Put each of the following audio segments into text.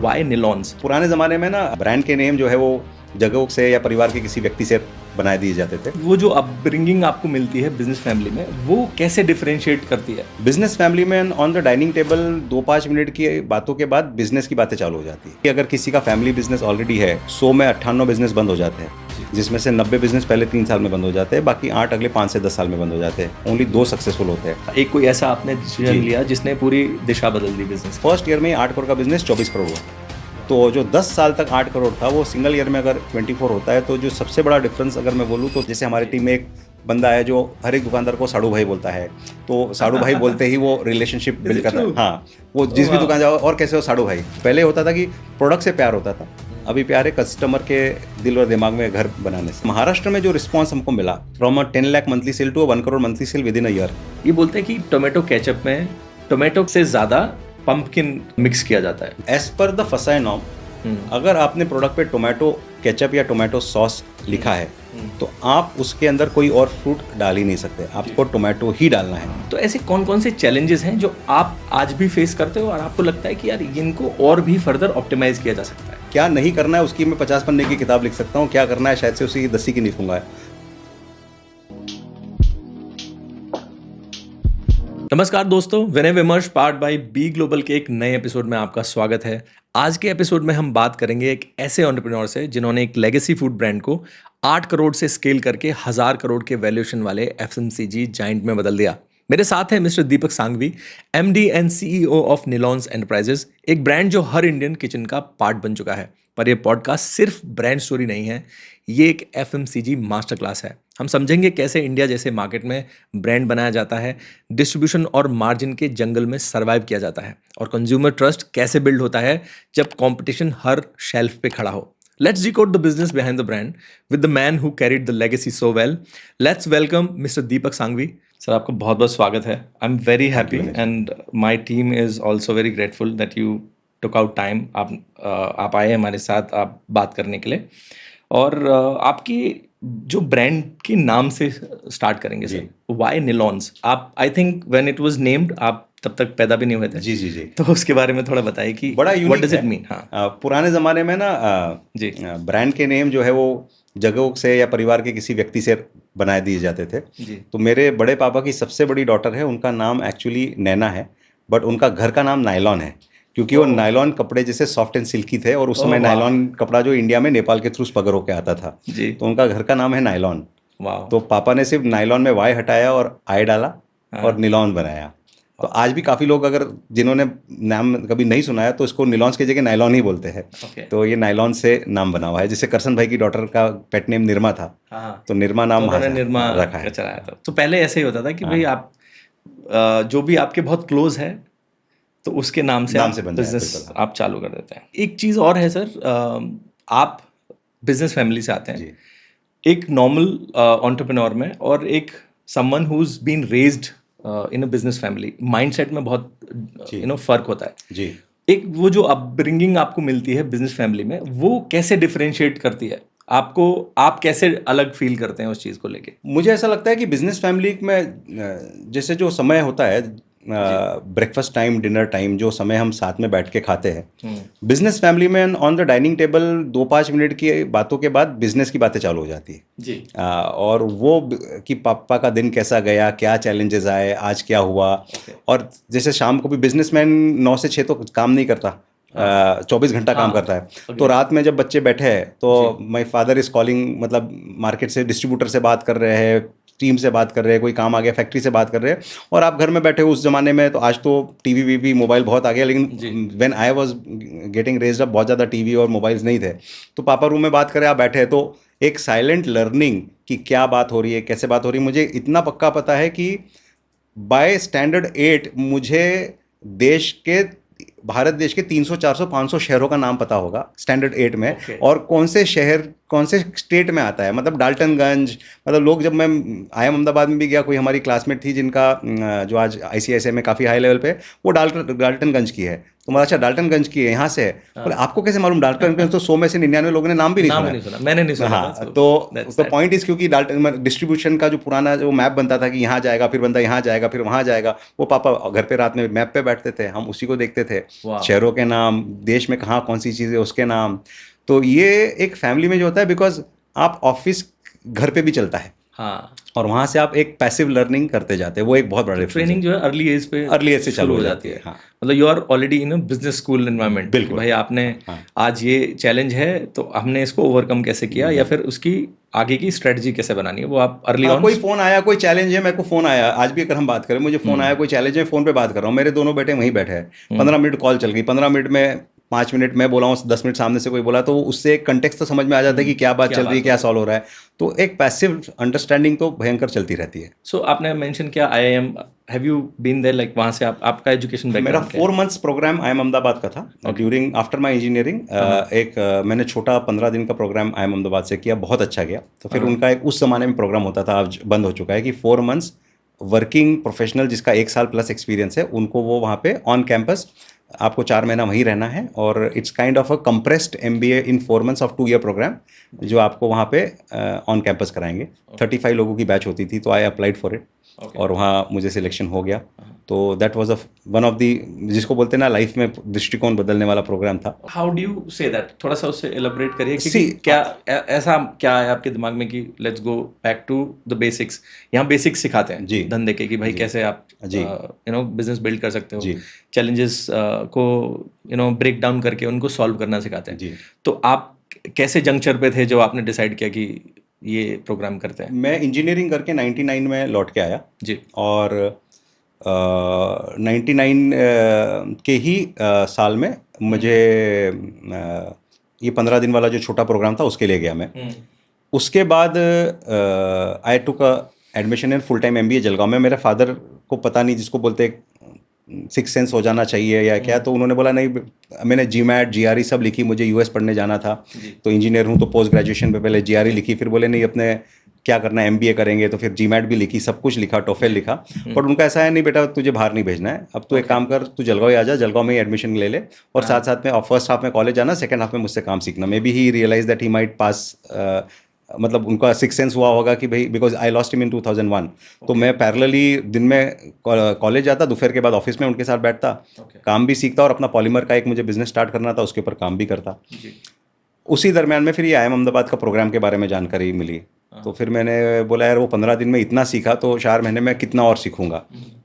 Y निलॉन्स? पुराने ज़माने में ना ब्रांड के नेम जो है वो जगहों से या परिवार के किसी व्यक्ति से बनाए दिए जाते थे। वो जो अपब्रिंगिंग आपको मिलती है बिजनेस फैमिली में, वो कैसे डिफरेंशिएट करती है? बिजनेस फैमिली में on the dining table 2-5 minute की बातों के बाद बिजनेस की बातें चालू हो जाती है। अगर किसी का फैमिली बिजनेस ऑलरेडी है, 100 में 98 बिजनेस बंद हो जाते हैं, जिसमें से 90 बिजनेस पहले 3 साल में बंद हो जाते हैं, बाकी 8 अगले 5 से 10 साल में बंद हो जाते हैं। ओनली 2 सक्सेसफुल होते हैं। एक कोई ऐसा आपने डिसीजन लिया जिसने पूरी दिशा बदल दी बिजनेस? फर्स्ट ईयर में 8 करोड़ का बिजनेस 24 करोड़ हुआ। तो जो 10 साल तक 8 करोड़ था वो सिंगल ईयर में अगर 24 होता है, तो जो सबसे बड़ा डिफरेंस अगर मैं बोलूँ तो जैसे हमारी टीम में एक बंदा है जो हर एक दुकानदार को साड़ू भाई बोलता है, तो साड़ू भाई बोलते ही वो रिलेशनशिप बिल्ड करता है। हाँ, वो जिस भी दुकान जाओ और कैसे हो साड़ू भाई। पहले होता था कि प्रोडक्ट से प्यार होता था, अभी प्यार है कस्टमर के दिल और दिमाग में घर बनाने से। महाराष्ट्र में जो रिस्पॉन्स हमको मिला from 10 lakh monthly sale to 1 crore monthly sale within a year. ये बोलते हैं कि टोमेटो केचप में टोमेटो से ज़्यादा पंपकिन मिक्स किया जाता है। As per the FSSAI norm, अगर आपने प्रोडक्ट पे टोमेटो केचप या टोमेटो सॉस लिखा है तो आप उसके अंदर कोई और फ्रूट डाल ही नहीं सकते, आपको टोमेटो ही डालना है। तो ऐसे कौन कौन से चैलेंजेस हैं जो आप आज भी फेस करते हो और आपको लगता है कि यार इनको और भी फर्दर ऑप्टिमाइज किया जा सकता है? क्या नहीं करना है उसकी मैं 50 पन्ने की किताब लिख सकता हूँ, क्या करना है शायद से उसी 10 की लिखूंगा। नमस्कार दोस्तों, विनय विमर्श पार्ट बाय बी ग्लोबल के एक नए एपिसोड में आपका स्वागत है। आज के एपिसोड में हम बात करेंगे एक ऐसे एंटरप्रेन्योर से जिन्होंने एक लेगेसी फूड ब्रांड को 8 करोड़ से स्केल करके 1000 करोड़ के वैल्यूएशन वाले एफएमसीजी जाइंट में बदल दिया। मेरे साथ है mister Deepak Sanghvi, MD and CEO of Nilons enterprises, एक ब्रांड जो हर इंडियन किचन का पार्ट बन चुका है। पर यह पॉडकास्ट सिर्फ ब्रांड स्टोरी नहीं है, ये एक एफएमसीजी मास्टर क्लास है। हम समझेंगे कैसे इंडिया जैसे मार्केट में ब्रांड बनाया जाता है, डिस्ट्रीब्यूशन और मार्जिन के जंगल में सर्वाइव किया जाता है, और कंज्यूमर ट्रस्ट कैसे बिल्ड होता है जब कंपटीशन हर शेल्फ पे खड़ा हो। Let's decode the business behind the brand with the man who carried the legacy so well. Let's welcome Mr. Deepak Sanghvi. Sir, आपका बहुत बहुत स्वागत है। I am very happy and my team is also very grateful that you took out time. आप आए हमारे साथ आप बात करने के लिए, और आपकी जो ब्रांड के नाम से स्टार्ट करेंगे सर, वाई निलॉन्स। आप I think when it was named आप तब तक पैदा भी नहीं हुए थे। जी। तो उसके बारे में थोड़ा बताइए कि बड़ा व्हाट डज इट मीन। हाँ, पुराने ज़माने में ना ब्रांड के नेम जो है वो जगहों से या परिवार के किसी व्यक्ति से बनाए दिए जाते थे। तो मेरे बड़े पापा की सबसे बड़ी डॉटर है, उनका नाम एक्चुअली नैना है, बट उनका घर का नाम नायलॉन है, क्योंकि वो नायलॉन कपड़े जैसे सॉफ्ट एंड सिल्की थे, और उस समय नायलॉन कपड़ा जो इंडिया में नेपाल के थ्रू स्मगल होकर आता था, तो उनका घर का नाम है नायलॉन। तो पापा ने सिर्फ नायलॉन में वाई हटाया और आई डाला और निलॉन बनाया। तो आज भी काफ़ी लोग अगर जिन्होंने नाम कभी नहीं सुना है तो इसको निलॉन्स की जगह नायलॉन ही बोलते हैं। तो ये नायलॉन से नाम बना हुआ है। जैसे करसन भाई की डॉटर का पेट नेम निर्मा था, तो निर्मा नाम निर्मा रखा है। चलाया था। तो पहले ऐसे ही होता था कि भाई आप जो भी आपके बहुत क्लोज है तो उसके नाम से बिजनेस आप चालू कर देते हैं। एक चीज़ और है सर, आप बिजनेस फैमिली से आते हैं, एक नॉर्मल एंटरप्रेन्योर में और एक someone who is been raised in a business family, mindset में बहुत फर्क होता है जी। एक वो जो अपब्रिंगिंग आपको मिलती है बिजनेस फैमिली में, वो कैसे डिफरेंशिएट करती है आपको? आप कैसे अलग फील करते हैं उस चीज़ को लेके? मुझे ऐसा लगता है कि बिजनेस फैमिली में जैसे जो समय होता है, ब्रेकफास्ट टाइम, डिनर टाइम, जो समय हम साथ में बैठ के खाते हैं, बिजनेस फैमिली में on the dining table 2-5 minute की बातों के बाद बिजनेस की बातें चालू हो जाती है जी। और वो कि पापा का दिन कैसा गया, क्या चैलेंजेस आए, आज क्या हुआ। और जैसे शाम को भी बिजनेसमैन 9 से 6 तो काम नहीं करता, 24 घंटा काम करता है। तो रात में जब बच्चे बैठे हैं तो माय फादर इज कॉलिंग, मतलब मार्केट से डिस्ट्रीब्यूटर से बात कर रहे हैं, टीम से बात कर रहे हैं, कोई काम आ गया फैक्ट्री से बात कर रहे हैं, और आप घर में बैठे हो। उस जमाने में तो, आज तो टीवी वीवी मोबाइल बहुत आ गया, लेकिन when I was getting raised up बहुत ज़्यादा टीवी और मोबाइल्स नहीं थे। तो पापा रूम में बात कर रहे हैं, आप बैठे हैं, तो एक साइलेंट लर्निंग कि क्या बात हो रही है, कैसे बात हो रही है। मुझे इतना पक्का पता है कि बाय स्टैंडर्ड 8 मुझे भारत देश के 300, 400, 500 शहरों का नाम पता होगा स्टैंडर्ड 8 में। और कौन से शहर कौन से स्टेट में आता है, मतलब डाल्टनगंज, मतलब लोग, जब मैं IIM अहमदाबाद में भी गया, कोई हमारी क्लासमेट थी जिनका जो आज ICISI में काफ़ी हाई लेवल पे, वो डाल्टनगंज की है, तो मैं अच्छा डाल्टनगंज की है, यहाँ से है, बोले आपको कैसे मालूम? डाल्टनगंज तो 100 में से 99 लोगों ने नाम भी नहीं नाम सुना भी नहीं सुना, मैंने नहीं सुना था, हाँ, so that's तो that. पॉइंट इज, क्योंकि डाल्टन डिस्ट्रीब्यूशन का जो पुराना जो मैप बनता था कि यहाँ जाएगा, फिर बंदा यहाँ जाएगा, फिर वहाँ जाएगा, वो पापा घर पे रात में मैप पे बैठते थे, हम उसी को देखते थे, Wow. शहरों के नाम, देश में कहाँ कौन सी चीज़ें उसके नाम। तो ये एक फैमिली में जो होता है, बिकॉज आप ऑफिस घर पे भी चलता है, हाँ, और वहाँ से आप एक पैसिव लर्निंग करते जाते हैं, वो एक बहुत बड़ा डिफरेंस ट्रेनिंग जो है अर्ली एज पे से चालू हो जाती है। हाँ, मतलब you are already in business school environment, बिल्कुल। भाई आपने हाँ। आज ये चैलेंज है तो हमने इसको ओवरकम कैसे किया, या फिर उसकी आगे की स्ट्रेटजी कैसे बनानी है, वो आप अर्ली ऑन। कोई फोन आया, कोई चैलेंज है, मेरे को फोन आया, आज भी अगर हम बात करें, मुझे फोन आया, कोई चैलेंज है, फोन पे बात कर रहा हूँ, मेरे दोनों बेटे वहीं बैठे हैं, 15 मिनट कॉल चल गई, 15 मिनट में 5 मिनट मैं बोला हूँ, 10 मिनट सामने से कोई बोला, तो उससे एक कंटेक्स्ट तो समझ में आ जाता है कि क्या बात चल रही है, क्या सॉल्व हो रहा है, तो एक पैसिव अंडरस्टैंडिंग तो भयंकर चलती रहती है। सो आपने मेंशन किया IIM, have you been there, like वहां से आपका एजुकेशन मेरा background 4 months program IIM Ahmedabad का था, ड्यूरिंग आफ्टर माई इंजीनियरिंग, एक मैंने छोटा 15 दिन का प्रोग्राम IIM अहमदाबाद से किया, बहुत अच्छा गया। तो फिर उनका एक उस जमाने में प्रोग्राम होता था, अब बंद हो चुका है, कि 4 मंथ्स वर्किंग प्रोफेशनल जिसका 1 साल प्लस एक्सपीरियंस है, उनको वो वहाँ पे ऑन कैंपस आपको 4 महीना वहीं रहना है, और it's kind of a compressed MBA in 4 months of 2 year program, जो आपको वहाँ पे ऑन कैंपस कराएंगे। 35 लोगों की बैच होती थी, तो आई अप्लाइड फॉर इट, और वहाँ मुझे सिलेक्शन हो गया। तो that was one of the, जिसको बोलते हैं ना, लाइफ में दृष्टिकोण बदलने वाला प्रोग्राम था। How do you say that, थोड़ा सा उससे एलाबोरेट करिए, क्योंकि क्या ऐसा क्या है आपके दिमाग में कि let's go back to the basics, यहाँ बेसिक्स सिखाते हैं जी, धंधे के, कि भाई कैसे आप बिजनेस बिल्ड कर सकते हो, चैलेंजेस को ब्रेक डाउन करके उनको सॉल्व करना सिखाते हैं। जी। तो आप कैसे जंक्चर पे थे जो आपने डिसाइड किया कि ये प्रोग्राम करते हैं? मैं इंजीनियरिंग करके 99 में लौट के आया जी, और 99 के ही साल में मुझे ये 15 दिन वाला जो छोटा प्रोग्राम था उसके लिए गया मैं। उसके बाद I took admission in full time MBA Jalgaon में। मेरे फादर को पता नहीं, जिसको बोलते 6 सेंस हो जाना चाहिए या क्या, तो उन्होंने बोला नहीं, मैंने GMAT GRE सब लिखी, मुझे US पढ़ने जाना था, तो इंजीनियर हूँ, तो पोस्ट ग्रेजुएशन पे पहले GRE लिखी, फिर बोले नहीं अपने क्या करना है MBA करेंगे, तो फिर GMAT भी लिखी, सब कुछ लिखा, TOEFL लिखा, पर उनका ऐसा है नहीं बेटा तुझे बाहर नहीं भेजना है, अब तू एक काम कर, तू जलगांव ही आ जा, जलगांव में ही एडमिशन ले ले, और साथ साथ में फर्स्ट हाफ में कॉलेज आना, सेकंड हाफ में मुझसे काम सीखना। Maybe he realise that he might pass, मतलब उनका 6 सेंस हुआ होगा कि भाई, because I lost him in 2001, तो मैं पैरेलली दिन में कॉलेज जाता, दोपहर के बाद ऑफिस में उनके साथ बैठता, काम भी सीखता, और अपना पॉलीमर का एक मुझे बिजनेस स्टार्ट करना था, उसके ऊपर काम भी करता। उसी दरमियान में फिर ये IIM अहमदाबाद का प्रोग्राम के बारे में जानकारी मिली, तो फिर मैंने बोला यार वो 15 दिन में इतना सीखा, तो 4 महीने में कितना और सीखूंगा,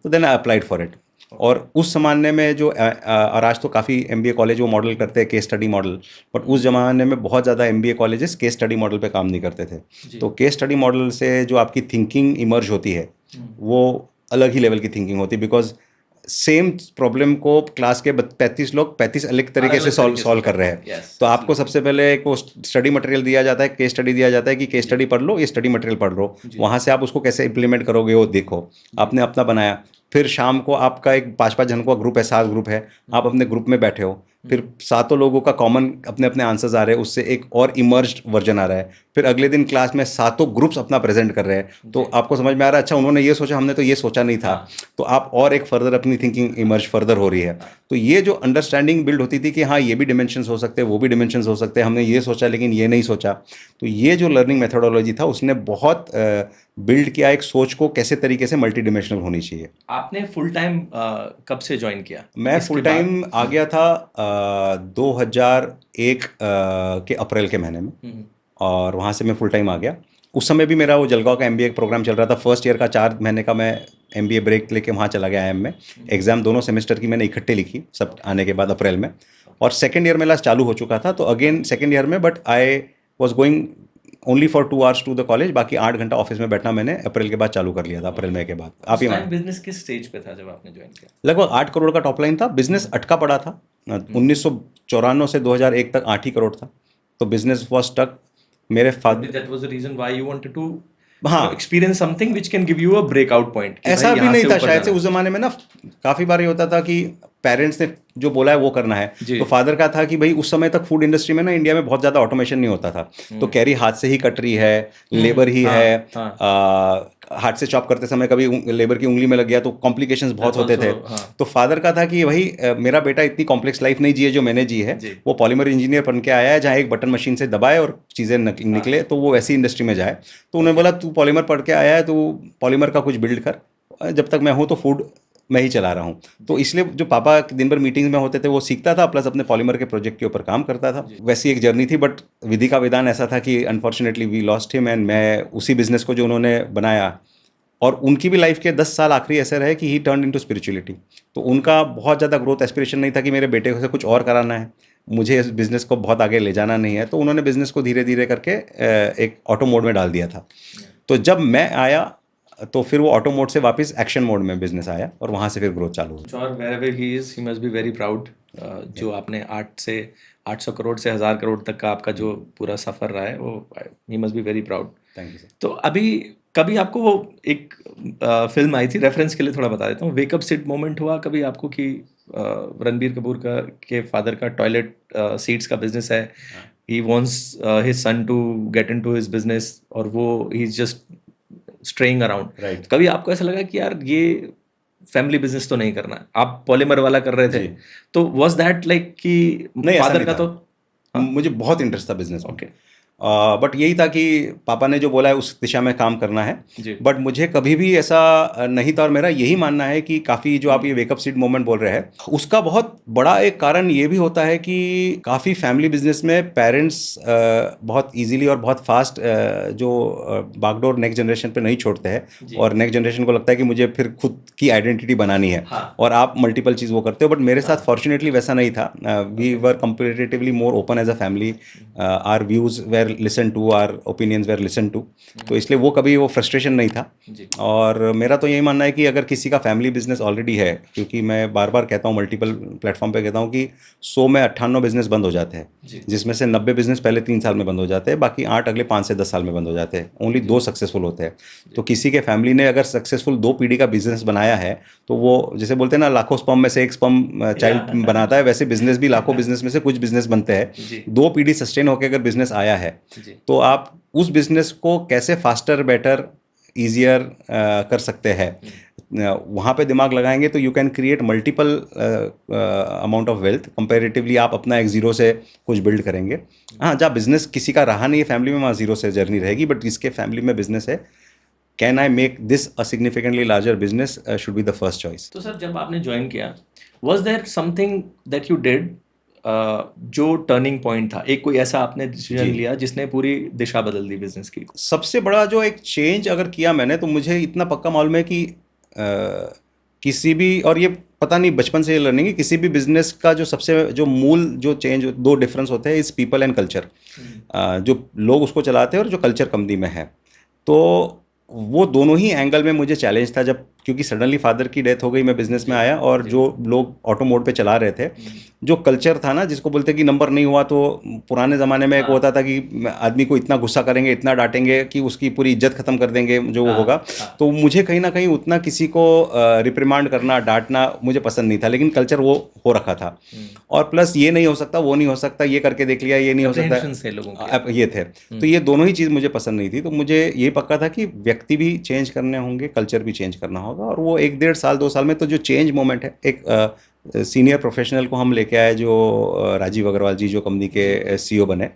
तो then I applied for it. और उस ज़माने में जो और आज तो काफ़ी MBA कॉलेज वो मॉडल करते हैं केस स्टडी मॉडल, बट उस ज़माने में बहुत ज़्यादा MBA colleges case study model पे काम नहीं करते थे। तो केस स्टडी मॉडल से जो आपकी थिंकिंग इमर्ज होती है, वो अलग ही लेवल की थिंकिंग होती है, बिकॉज सेम प्रॉब्लम को क्लास के 35 लोग 35 अलग तरीके से सॉल्व कर रहे हैं। तो आपको सबसे पहले को स्टडी मटेरियल दिया जाता है, केस स्टडी दिया जाता है कि केस स्टडी पढ़ लो, ये स्टडी मटेरियल पढ़ लो, वहाँ से आप उसको कैसे इंप्लीमेंट करोगे वो देखो। आपने अपना बनाया, फिर शाम को आपका एक 5-5 जन का ग्रुप है, 7 ग्रुप है, आप अपने ग्रुप में बैठे हो, फिर 7 लोगों का कॉमन अपने अपने आंसर्स आ रहे हैं, उससे एक और इमर्ज्ड वर्जन आ रहा है, फिर अगले दिन क्लास में 7 ग्रुप्स अपना प्रेजेंट कर रहे हैं, तो आपको समझ में आ रहा है अच्छा उन्होंने ये सोचा, हमने तो ये सोचा नहीं था, तो आप और एक फर्दर अपनी थिंकिंग इमर्ज फर्दर हो रही है। तो ये जो अंडरस्टैंडिंग बिल्ड होती थी कि हाँ ये भी डिमेंशंस हो सकते हैं, वो भी डिमेंशंस हो सकते हैं, हमने ये सोचा लेकिन ये नहीं सोचा, तो ये जो लर्निंग मेथोडोलॉजी था उसने बहुत बिल्ड किया एक सोच को कैसे तरीके से मल्टी डिमेंशनल होनी चाहिए। आपने फुल टाइम कब से ज्वाइन किया? मैं फुल टाइम आ गया था 2001 के अप्रैल के महीने में, और वहाँ से मैं फुल टाइम आ गया। उस समय भी मेरा वो जलगांव का MBA प्रोग्राम चल रहा था, फर्स्ट ईयर का 4 महीने का मैं MBA ब्रेक लेके वहाँ चला गया IIM में। एग्ज़ाम दोनों सेमेस्टर की मैंने इकट्ठे लिखी सब आने के बाद अप्रैल में, और सेकेंड ईयर मेरा चालू हो चुका था, तो अगेन सेकेंड ईयर में, but I was going only for 2 hours to the college, बाकी 8 घंटा ऑफिस में बैठना मैंने अप्रैल के बाद चालू कर लिया था, अप्रैल मई के बाद। आप ही बिजनेस किस स्टेज पे था जब आपने ज्वाइन किया? लगभग 8 करोड़ का टॉप लाइन था, बिजनेस अटका पड़ा था, 1994 से 2001 तक 8 ही करोड़ था, तो बिजनेस वॉज स्टक। मेरे father, that was the reason why you wanted to हाँ experience something which can give you a breakout point. ऐसा भी नहीं था शायद से, उस जमाने में ना काफ़ी बार ये होता था कि पेरेंट्स ने जो बोला है वो करना है। तो फादर का था कि भाई उस समय तक फूड इंडस्ट्री में ना इंडिया में बहुत ज़्यादा ऑटोमेशन नहीं होता था, तो कैरी हाथ से ही कट रही है, लेबर ही है, हाथ से चॉप करते समय कभी लेबर की उंगली में लग गया तो कॉम्प्लिकेशंस बहुत होते थे। तो फादर का था कि भाई मेरा बेटा इतनी कॉम्प्लेक्स लाइफ नहीं जिए जो मैंने जी है, वो पॉलीमर इंजीनियर बन के आया है जहाँ एक बटन मशीन से दबाए और चीज़ें निकले, तो वो ऐसी इंडस्ट्री में जाए। तो उन्होंने बोला तू पॉलीमर पढ़ के आया है तो पॉलीमर का कुछ बिल्ड कर, जब तक मैं हूँ तो फूड मैं ही चला रहा हूँ। तो इसलिए जो पापा दिन भर मीटिंग्स में होते थे वो सीखता था, प्लस अपने पॉलीमर के प्रोजेक्ट के ऊपर काम करता था। वैसी एक जर्नी थी, बट विधि का विधान ऐसा था कि unfortunately we lost him, and मैं उसी बिजनेस को जो उन्होंने बनाया, और उनकी भी लाइफ के 10 साल आखिरी ऐसे रहे कि ही टर्न इनटू स्पिरिचुअलिटी। तो उनका बहुत ज़्यादा ग्रोथ एस्पिरेशन नहीं था कि मेरे बेटे से कुछ और कराना है, मुझे इस बिज़नेस को बहुत आगे ले जाना नहीं है। तो उन्होंने बिज़नेस को धीरे धीरे करके एक ऑटो मोड में डाल दिया था। तो जब मैं आया तो फिर वो ऑटो मोड से वापस एक्शन मोड में बिजनेस आया, और वहाँ से फिर ग्रोथ चालू हुई। और wherever he is, he must be very proud। जो आपने 800 करोड़ से 1000 करोड़ तक का आपका जो पूरा सफ़र रहा है, वो he must be very proud। Thank you sir. तो अभी कभी आपको वो एक फिल्म आई थी, रेफरेंस के लिए थोड़ा बता देता हूँ, वेकअप सिट मोमेंट हुआ कभी आपको कि रणबीर कपूर का के फादर का टॉयलेट सीट्स का बिजनेस है, he wants his son to get into his business, और वो he is just straying around. Right. कभी आपको ऐसा लगा कि यार ये फैमिली बिजनेस तो नहीं करना है, आप पॉलीमर वाला कर रहे थे, तो वाज दैट लाइक कि फादर का तो मुझे बहुत इंटरेस्ट था बिजनेस में। ओके। बट यही था कि पापा ने जो बोला है उस दिशा में काम करना है, जी। बट मुझे कभी भी ऐसा नहीं था। और मेरा यही मानना है कि काफ़ी जो आप ये वेकअप सीट मोमेंट बोल रहे हैं, उसका बहुत बड़ा एक कारण ये भी होता है कि काफ़ी फैमिली बिजनेस में पेरेंट्स बहुत इजीली और बहुत फास्ट जो बागडोर नेक्स्ट जनरेशन पे नहीं छोड़ते हैं, और नेक्स्ट जनरेशन को लगता है कि मुझे फिर खुद की आइडेंटिटी बनानी है। हाँ। और आप मल्टीपल चीज़ वो करते हो, बट मेरे साथ फॉर्चुनेटली वैसा नहीं था। We were comparatively more open as a family, our views were listen to, our opinions were listen to. तो इसलिए वो कभी वो फ्रस्ट्रेशन नहीं था। और मेरा तो यही मानना है कि अगर किसी का फैमिली बिजनेस ऑलरेडी है, क्योंकि मैं बार बार कहता हूँ, मल्टीपल प्लेटफॉर्म पे कहता हूँ कि 100 में 98 बिजनेस बंद हो जाते हैं, जिसमें से 90 बिजनेस पहले 3 साल में बंद हो जाते हैं, बाकी 8 अगले 5 से 10 साल में बंद हो जाते हैं। ओनली 2 सक्सेसफुल होते हैं। तो किसी के फैमिली ने अगर सक्सेसफुल 2 पीढ़ी का बिजनेस बनाया है, तो वो जैसे बोलते हैं ना, लाखों स्पर्म में से एक स्पर्म चाइल्ड बनाता है, वैसे बिजनेस भी लाखों बिजनेस में से कुछ बिजनेस बनते हैं। 2 पीढ़ी सस्टेन होकर अगर बिजनेस आया है, तो आप उस बिजनेस को कैसे फास्टर, बेटर, ईजियर कर सकते हैं, वहाँ पे दिमाग लगाएंगे तो you can create multiple amount of wealth. Comparatively आप अपना एक जीरो से कुछ बिल्ड करेंगे। हाँ, जहाँ बिजनेस किसी का रहा नहीं है फैमिली में, वहाँ जीरो से जर्नी रहेगी, बट जिसके फैमिली में बिजनेस है, can I make this a significantly larger business, should be the first choice. तो सर, जब आपने ज्वाइन किया, was there something that you did जो टर्निंग पॉइंट था, एक कोई ऐसा आपने डिसीजन लिया जिसने पूरी दिशा बदल दी बिजनेस की? सबसे बड़ा जो एक चेंज अगर किया मैंने, तो मुझे इतना पक्का मालूम है कि किसी भी, और ये पता नहीं बचपन से ये लर्निंग है, किसी भी बिजनेस का जो सबसे जो मूल जो चेंज, 2 डिफरेंस होते हैं, इस पीपल एंड कल्चर। जो लोग उसको चलाते हैं और जो कल्चर कंपनी में है, तो वो दोनों ही एंगल में मुझे चैलेंज था। जब क्योंकि सडनली फादर की डेथ हो गई, मैं बिजनेस में आया, और जो लोग ऑटो मोड पे चला रहे थे, जो कल्चर था ना, जिसको बोलते कि नंबर नहीं हुआ तो पुराने ज़माने में एक होता था कि आदमी को इतना गुस्सा करेंगे, इतना डांटेंगे कि उसकी पूरी इज्जत खत्म कर देंगे जो वो होगा। तो मुझे कहीं ना कहीं उतना किसी को रिप्रिमांड करना, डांटना मुझे पसंद नहीं था, लेकिन कल्चर वो हो रखा था। और प्लस ये नहीं हो सकता, वो नहीं हो सकता, ये करके देख लिया, ये नहीं हो सकता, ये थे। तो ये दोनों ही चीज़ मुझे पसंद नहीं थी। तो मुझे ये पक्का था कि व्यक्ति भी चेंज करने होंगे, कल्चर भी चेंज करना होगा। और वो 1 डेढ़ साल 2 साल में तो जो चेंज मोमेंट है, एक सीनियर प्रोफेशनल को हम लेके आए, जो राजीव अग्रवाल जी, जो कंपनी के सीईओ बने,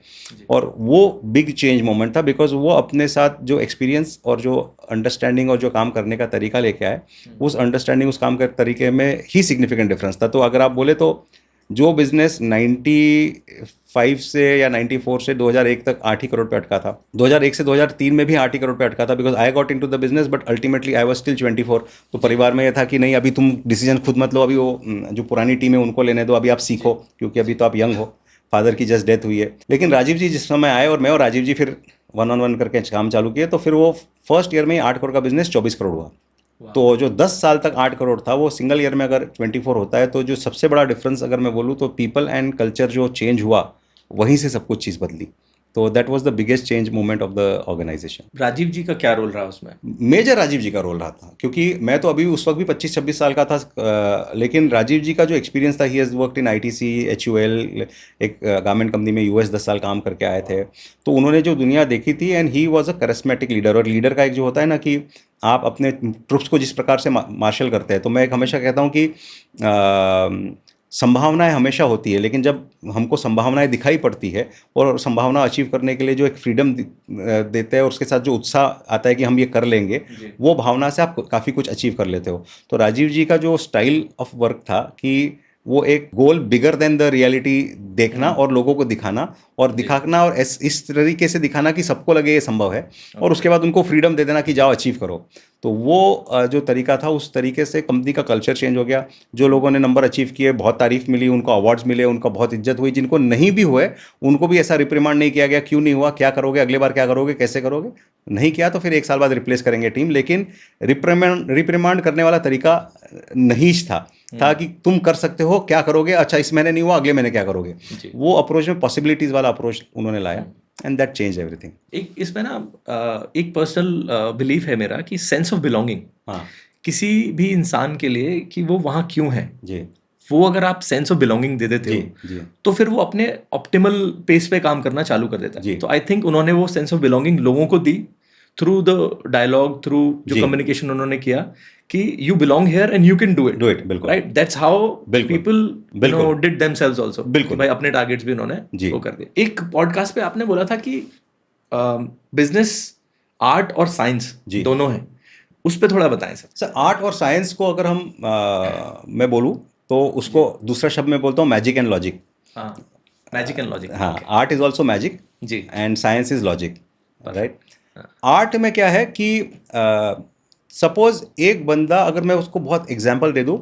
और वो बिग चेंज मोमेंट था, बिकॉज वो अपने साथ जो एक्सपीरियंस और जो अंडरस्टैंडिंग और जो काम करने का तरीका लेके आए, उस अंडरस्टैंडिंग, उस काम के तरीके में ही सिग्निफिकेंट डिफरेंस था। तो अगर आप बोले तो जो बिजनेस 95 से या 94 से 2001 तक 8 ही करोड़ पे अटका था, 2001 से 2003 में भी 8 ही करोड़ पे अटका था, because I got into the business, but ultimately I was still 24। तो परिवार में ये था कि नहीं, अभी तुम डिसीजन खुद मत लो, अभी वो जो पुरानी टीम है उनको लेने दो, अभी आप सीखो, क्योंकि अभी तो आप यंग हो, फादर की जस्ट डेथ हुई है। लेकिन राजीव जी जिस समय आए, और मैं और राजीव जी फिर 1-on-1 करके काम चालू किए, तो फिर वो फर्स्ट ईयर में 8 करोड़ का बिजनेस 24 करोड़ हुआ। तो जो 10 साल तक 8 करोड़ था, वो सिंगल ईयर में अगर 24 होता है, तो जो सबसे बड़ा डिफरेंस अगर मैं बोलूँ तो पीपल एंड कल्चर जो चेंज हुआ, वहीं से सब कुछ चीज़ बदली। तो that was the biggest change movement of the organisation. Rajeev ji का क्या रोल रहा उसमें? मेजर राजीव जी का रोल रहा था, क्योंकि मैं तो अभी उस वक्त भी 25-26 साल का था, लेकिन राजीव जी का जो एक्सपीरियंस था, he has worked in ITC, HUL, एक गारमेंट कंपनी में यूएस 10 साल काम करके आए थे। तो उन्होंने जो दुनिया देखी थी, and he was a charismatic leader. और लीडर का एक जो होता है ना कि आप अपने ट्रुप्स को जिस प्रकार से मार्शल करते हैं, तो मैं एक हमेशा कहता हूँ कि संभावनाएं हमेशा होती है, लेकिन जब हमको संभावनाएं दिखाई पड़ती है और संभावना अचीव करने के लिए जो एक फ्रीडम देते हैं और उसके साथ जो उत्साह आता है कि हम ये कर लेंगे, वो भावना से आप काफ़ी कुछ अचीव कर लेते हो। तो राजीव जी का जो स्टाइल ऑफ वर्क था कि वो एक गोल बिगर देन द रियलिटी देखना और लोगों को दिखाना और दिखाना, और इस तरीके से दिखाना कि सबको लगे ये संभव है, और उसके बाद उनको फ्रीडम दे देना कि जाओ अचीव करो। तो वो जो तरीका था, उस तरीके से कंपनी का कल्चर चेंज हो गया। जो लोगों ने नंबर अचीव किए, बहुत तारीफ मिली, उनको अवार्ड्स मिले, उनका बहुत इज्जत हुई। जिनको नहीं भी हुए, उनको भी ऐसा रिप्रिमांड नहीं किया गया, क्यों नहीं हुआ, क्या करोगे, अगले बार क्या करोगे, कैसे करोगे, नहीं किया तो फिर 1 साल बाद रिप्लेस करेंगे टीम। लेकिन रिप्रिमांड करने वाला तरीका नहीं था कि तुम कर सकते हो, क्या करोगे, अच्छा इस महीने नहीं हुआ, अगले महीने क्या करोगे। वो अप्रोच में पॉसिबिलिटीज वाला अप्रोच उन्होंने लाया, एंड दैट चेंज एवरीथिंग। एक इसमें ना एक पर्सनल बिलीफ है मेरा कि सेंस ऑफ बिलोंगिंग, हाँ किसी भी इंसान के लिए, कि वो वहाँ क्यों है, जी वो अगर आप सेंस ऑफ बिलोंगिंग दे देते हो जी तो फिर वो अपने ऑप्टिमल पेस पे काम करना चालू कर देता है। जी। तो आई थिंक उन्होंने वो सेंस ऑफ बिलोंगिंग लोगों को the through the dialogue, through जो जी। कम्युनिकेशन उन्होंने किया कि you belong here and you can do Do it, बिल्कुल। राइट। दैट्स हाउ बिल्कुल। People did themselves also. बिल्कुल। भाई अपने टारगेट्स भी उन्होंने जी। वो कर दिए। एक पॉडकास्ट पे आपने बोला था कि बिजनेस, आर्ट और साइंस जी। दोनों है, उस पर थोड़ा बताएं सर। सर, आर्ट और साइंस को अगर हम मैं बोलूँ तो उसको दूसरा शब्द में बोलता हूँ, मैजिक एंड लॉजिक। हाँ, मैजिक एंड लॉजिक। हाँ, आर्ट इज ऑल्सो मैजिक जी। And science is logic, right. Art में क्या है कि सपोज एक बंदा, अगर मैं उसको बहुत एग्जाम्पल दे दूँ,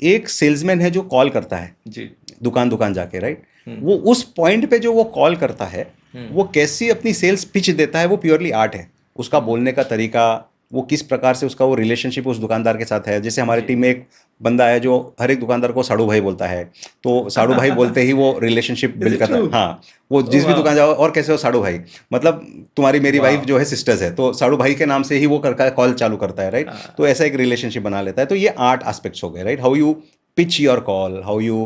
एक सेल्समैन है जो कॉल करता है जी। दुकान दुकान जाके, राइट। वो उस पॉइंट पे जो वो कॉल करता है, वो कैसी अपनी सेल्स पिच देता है, वो प्योरली आर्ट है। उसका बोलने का तरीका, वो किस प्रकार से उसका वो रिलेशनशिप उस दुकानदार के साथ है। जैसे हमारी टीम में एक बंदा है जो हर एक दुकानदार को साड़ू भाई बोलता है, तो साड़ू भाई बोलते ही वो रिलेशनशिप बिल्ड करता है। हाँ, वो जिस भी दुकान जाओ, और कैसे हो साड़ू भाई, मतलब तुम्हारी मेरी वाइफ जो है सिस्टर्स है, तो साड़ू भाई के नाम से ही वो कॉल चालू करता है, राइट। तो ऐसा एक रिलेशनशिप बना लेता है। तो ये आर्ट एस्पेक्ट्स हो गए, right. How you pitch your call, how you,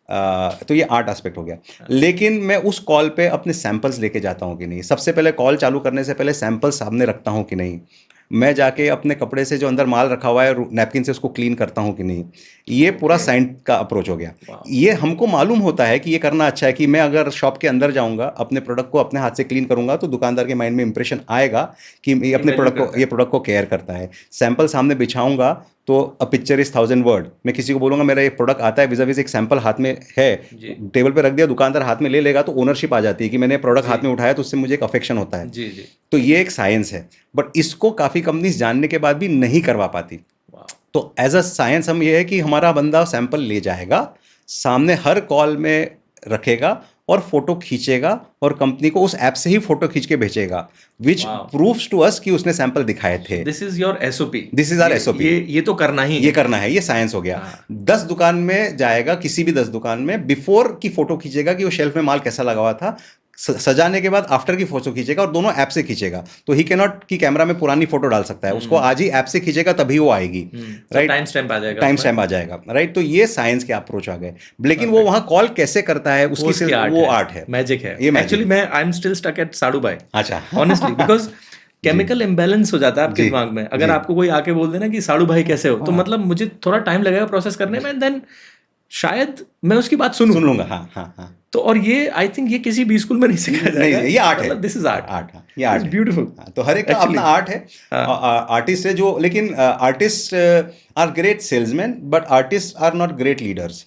तो ये आर्ट एस्पेक्ट हो गया। लेकिन मैं उस कॉल पे अपने सैंपल्स लेके जाता हूँ कि नहीं, सबसे पहले कॉल चालू करने से पहले सैंपल्स सामने रखता हूँ कि नहीं, मैं जाके अपने कपड़े से जो अंदर माल रखा हुआ है नैपकिन से उसको क्लीन करता हूँ कि नहीं। ये पूरा साइंस का अप्रोच हो गया। ये हमको मालूम होता है कि ये करना अच्छा है, कि मैं अगर शॉप के अंदर जाऊंगा, अपने प्रोडक्ट को अपने हाथ से क्लीन करूंगा, तो दुकानदार के माइंड में इंप्रेशन आएगा कि ये अपने प्रोडक्ट को केयर करता है। सैंपल सामने बिछाऊंगा तो अ पिक्चर इज 1000 वर्ड। मैं किसी को बोलूंगा मेरा ये प्रोडक्ट आता है, विज़ा-विज़ एक सैंपल हाथ में है, टेबल पे रख दिया, दुकानदार हाथ में ले लेगा, तो ओनरशिप आ जाती है कि मैंने प्रोडक्ट हाथ में उठाया, तो उससे मुझे एक अफेक्शन होता है। जी जी। तो ये एक साइंस है, बट इसको काफ़ी कंपनीज जानने के बाद भी नहीं करवा पाती। तो एज अ साइंस हम ये है कि हमारा बंदा सैंपल ले जाएगा, सामने हर कॉल में रखेगा और फोटो खींचेगा, और कंपनी को उस ऐप से ही फोटो खींच के भेजेगा, विच प्रूव्स टू अस कि उसने सैंपल दिखाए थे। This is your SOP, this is our SOP. ये तो करना ही, ये करना है, ये साइंस हो गया। 10 दुकान में जाएगा, किसी भी 10 दुकान में बिफोर की फोटो खींचेगा कि वो शेल्फ में माल कैसा लगा हुआ था, सजाने के बाद आफ्टर की फोटो खींचेगा, और दोनों ऐप से खींचेगा। तो ही कैन नॉट कि कैमरा में पुरानी फोटो डाल सकता है, उसको आज ही ऐप से खींचेगा तभी वो आएगी, राइट। टाइम स्टैम्प आ जाएगा, टाइम स्टैम्प आ जाएगा, राइट। तो ये साइंस के अप्रोच आ गए। लेकिन वो वहां कॉल कैसे करता है, उसकी वो आर्ट है, मैजिक है। ये एक्चुअली मैं I am still stuck at साड़ू भाई, अच्छा, ऑनेस्टली, बिकॉज केमिकल इम्बैलेंस हो जाता है आपके दिमाग में। अगर आपको कोई आके बोल देना कि साड़ू भाई कैसे हो, तो मतलब मुझे थोड़ा टाइम लगेगा प्रोसेस करने में, देन शायद मैं उसकी बात सुन लूंगा। हाँ हाँ हाँ। तो और ये आई थिंक ये किसी भी स्कूल में नहीं सिखाया जाएगा। ये आर्ट है, दिस इज आर्ट। आर्ट, ये आर्ट, ब्यूटीफुल। तो हर एक का अपना आर्ट है। आर्टिस्ट है जो, लेकिन artist are great salesman, but artist are not great leaders.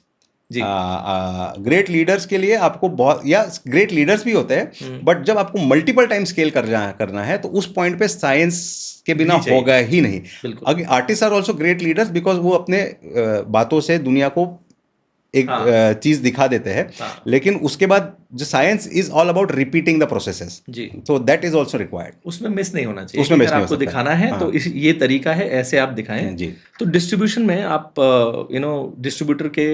Great leaders के लिए आपको बहुत, या ग्रेट लीडर्स भी होते हैं, बट जब आपको मल्टीपल टाइम स्केल करना है, तो उस पॉइंट पे साइंस के बिना होगा ही नहीं। अगर artist are also great leaders, because वो अपने बातों से दुनिया को एक चीज दिखा देते हैं, लेकिन उसके बाद जो science is all about repeating the processes, तो दैट इज ऑल्सो रिक्वायर्ड। उसमें मिस नहीं होना चाहिए, उसमें आपको दिखाना है तो ये तरीका है, ऐसे आप दिखाएं जी। तो डिस्ट्रीब्यूशन में आप डिस्ट्रीब्यूटर के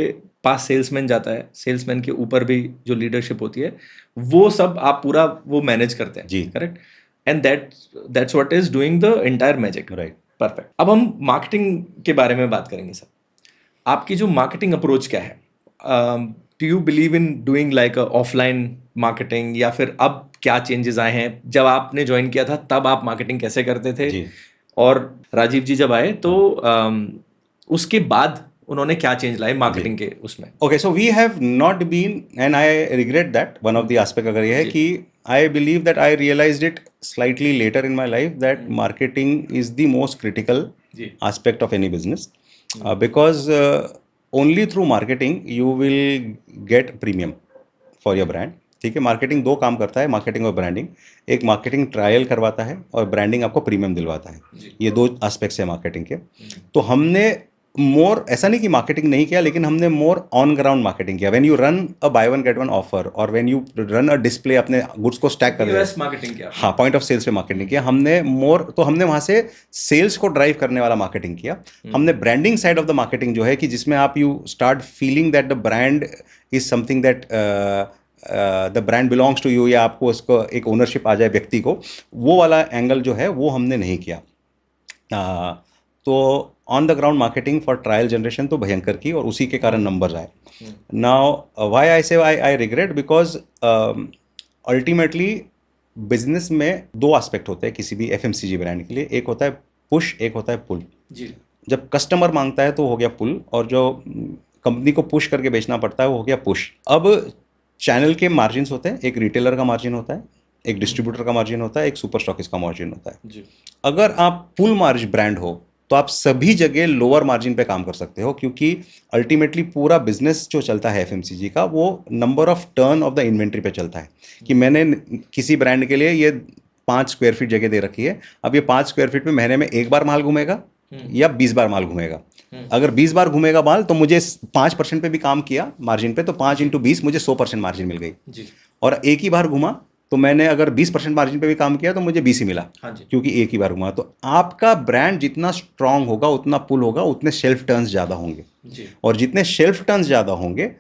पास सेल्समैन जाता है, सेल्समैन के ऊपर भी जो लीडरशिप होती है वो सब आप पूरा वो मैनेज करते हैं, जी। Correct? And that's what is doing the entire magic, right. Perfect. अब हम मार्केटिंग के बारे में बात करेंगे सर। आपकी जो मार्केटिंग अप्रोच क्या है? Do you believe in doing like offline marketing, या फिर अब क्या चेंजेस आए हैं? जब आपने ज्वाइन किया था तब आप मार्केटिंग कैसे करते थे, जी। और राजीव जी जब आए तो उसके बाद उन्होंने क्या चेंज लाए मार्केटिंग के उसमें? Okay, so we have not been, and I regret that, one of the aspect अगर ये है कि I believe that I realized it slightly later in my life that marketing is the most critical aspect of any business, because only through marketing you will get premium for your brand. ठीक है, marketing दो काम करता है, marketing और branding. एक marketing trial करवाता है और ब्रांडिंग आपको प्रीमियम दिलवाता है। ये दो एस्पेक्ट्स हैं मार्केटिंग के। तो हमने मोर, ऐसा नहीं कि मार्केटिंग नहीं किया, लेकिन हमने मोर ऑन ग्राउंड मार्केटिंग किया। When you run a buy one get one offer, और when you run a display, अपने गुड्स को स्टैक कर यूएस मार्केटिंग किया, हाँ, पॉइंट ऑफ सेल्स पे मार्केटिंग किया हमने मोर। तो हमने वहाँ से सेल्स को ड्राइव करने वाला मार्केटिंग किया। हमने branding side of the marketing जो है कि जिसमें आप you start feeling that the brand is something that the brand belongs to you, या आपको उसको एक ओनरशिप आ जाए व्यक्ति को, वो वाला एंगल जो है वो हमने नहीं किया। तो on the ground marketing for trial generation तो भयंकर की, और उसी के कारण नंबर्स आए। नाउ व्हाई आई से I regret, because ultimately business में दो एस्पेक्ट होते हैं किसी भी एफएमसीजी ब्रांड के लिए। एक होता है पुश, एक होता है पुल। जब कस्टमर मांगता है तो हो गया पुल, और जो कंपनी को पुश करके बेचना पड़ता है वो हो गया पुश। अब चैनल के मार्जिन होते हैं, एक रिटेलर का मार्जिन होता है, एक डिस्ट्रीब्यूटर का मार्जिन होता है, एक सुपर स्टॉकिस्ट का मार्जिन होता है। अगर आप पुल मार्जिन ब्रांड हो तो आप सभी जगह लोअर मार्जिन पे काम कर सकते हो, क्योंकि अल्टीमेटली पूरा बिजनेस जो चलता है एफएमसीजी का वो number of turn off the inventory पे चलता है। कि मैंने किसी ब्रांड के लिए ये 5 स्क्वायर फीट जगह दे रखी है, अब ये 5 स्क्वायर फीट में महीने में एक बार माल घूमेगा या 20 बार माल घूमेगा। अगर 20 बार घूमेगा माल तो मुझे 5% पे भी काम किया मार्जिन पे, तो 5 इंटू 20 मुझे 100% मार्जिन मिल गई। और एक ही बार घुमा तो मैंने अगर 20% मार्जिन पे भी काम किया तो मुझे 20 ही मिला, क्योंकि एक ही बार घुमा। तो आपका ब्रांड जितना स्ट्रांग होगा, उतना पुल होगा, उतने शेल्फ टर्न्स ज़्यादा होंगे, और जितने शेल्फ टर्न्स ज़्यादा होंगे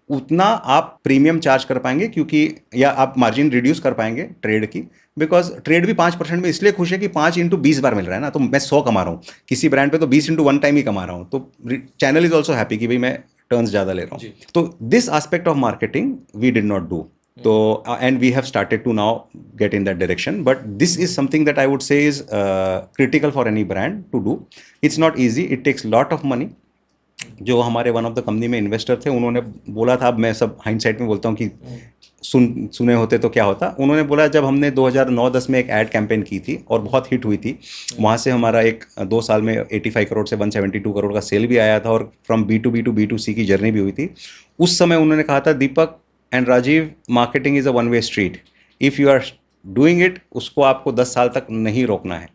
उतना आप प्रीमियम चार्ज कर पाएंगे, क्योंकि या आप मार्जिन रिड्यूस कर पाएंगे ट्रेड की। बिकॉज ट्रेड भी 5% में इसलिए खुश है कि 5 इंटू 20 बार मिल रहा है ना, तो मैं 100 कमा रहा हूँ। किसी ब्रांड पे तो 20 इंटू 1 टाइम ही कमा रहा हूँ, तो चैनल इज ऑल्सो हैप्पी कि भाई मैं टर्न्स ज़्यादा ले रहा हूँ। तो this aspect of marketing we did not do. So, and we have started to now get in that direction, but this is something that I would say is critical for any brand to do. It's not easy, it takes lot of money. जो हमारे one of the company में investor थे, उन्होंने बोला था, अब मैं सब हाइंडसाइट में बोलता हूँ कि सुने होते तो क्या होता। उन्होंने बोला, जब हमने 2009-10 में एक एड कैंपेन की थी और बहुत हिट हुई थी, वहाँ से हमारा एक 2 साल में 85 करोड़ से 172 करोड़ का सेल भी आया था, और फ्रॉम B2B टू B2C की जर्नी भी हुई थी। उस समय उन्होंने कहा था, Deepak and Rajeev, marketing is a one way street, if you are doing it, उसको आपको 10 साल तक नहीं रोकना है।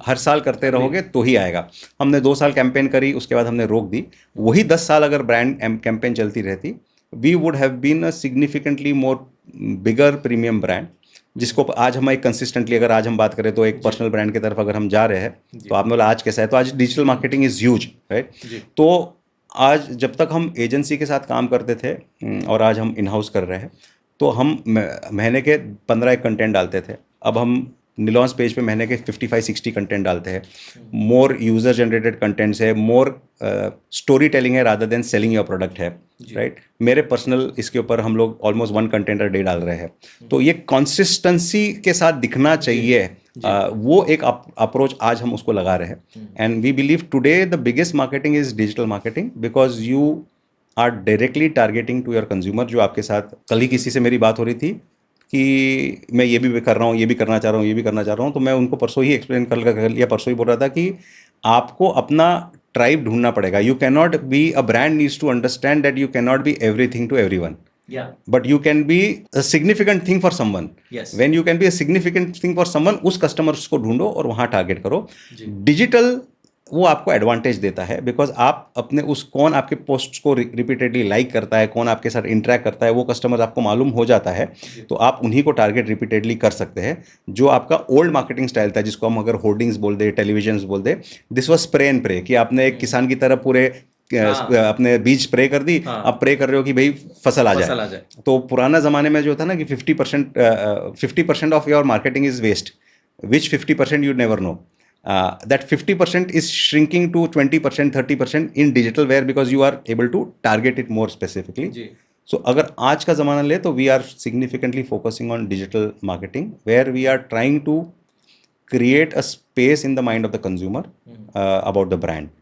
हर साल करते रहोगे तो ही आएगा। हमने 2 साल कैंपेन करी, उसके बाद हमने रोक दी। वही 10 साल अगर ब्रांड कैंपेन चलती रहती, we would have been a significantly more bigger premium brand, जिसको आज हम एक कंसिस्टेंटली, अगर आज हम बात करें तो एक पर्सनल ब्रांड की तरफ अगर हम जा रहे हैं, तो आपने बोला आज कैसा है, तो आज digital marketing is huge, right. तो आज जब तक हम एजेंसी के साथ काम करते थे और आज हम इन हाउस कर रहे हैं, तो हम महीने के 15 एक कंटेंट डालते थे। अब हम निलॉन्स पेज पे महीने के 55-60 कंटेंट डालते हैं। मोर यूजर जनरेटेड कंटेंट्स है, मोर स्टोरी टेलिंग है rather than selling your product है, राइट। मेरे पर्सनल इसके ऊपर हम लोग ऑलमोस्ट 1 कंटेंट अ डे डाल रहे हैं। तो ये कंसिस्टेंसी के साथ दिखना चाहिए, वो एक अप्रोच आज हम उसको लगा रहे हैं। And we believe today the biggest marketing is digital marketing, because you are directly targeting to your consumer. जो आपके साथ कल ही किसी से मेरी बात हो रही थी कि मैं ये भी कर रहा हूँ, ये भी करना चाह रहा हूँ, ये भी करना चाह रहा हूँ, तो मैं उनको परसों ही एक्सप्लेन कर लिया, परसों ही बोल रहा था कि आपको अपना ट्राइब ढूंढना पड़ेगा। You can not be, a brand needs to understand that you can not be everything to everyone, but you can be a significant thing for someone. Yes. When you can be a significant thing for someone, उस customers को ढूंढो और वहाँ target करो। Digital वो आपको advantage देता है, बिकॉज आप अपने उस कौन आपके पोस्ट को रिपीटेडली लाइक करता है, कौन आपके साथ इंटरेक्ट करता है, वो कस्टमर आपको मालूम हो जाता है, तो आप उन्हीं को टारगेट रिपीटेडली कर सकते हैं। जो आपका ओल्ड मार्केटिंग स्टाइल था, जिसको हम अगर होर्डिंग्स बोल दे, टेलीविजन बोल दे, this was spray and pray, कि आपने एक किसान की तरह पूरे अपने बीज स्प्रे कर दी, अब प्रे कर रहे हो कि भाई फसल आ जाए। तो पुराना ज़माने में जो था ना कि 50% of your marketing is waste, which 50% you never know. That 50% is shrinking to 20%, 30% in digital, where because you are able to target it more specifically. So अगर आज का ज़माना ले तो we are significantly focusing on digital marketing, where we are trying to create a space in the mind of the consumer about the brand.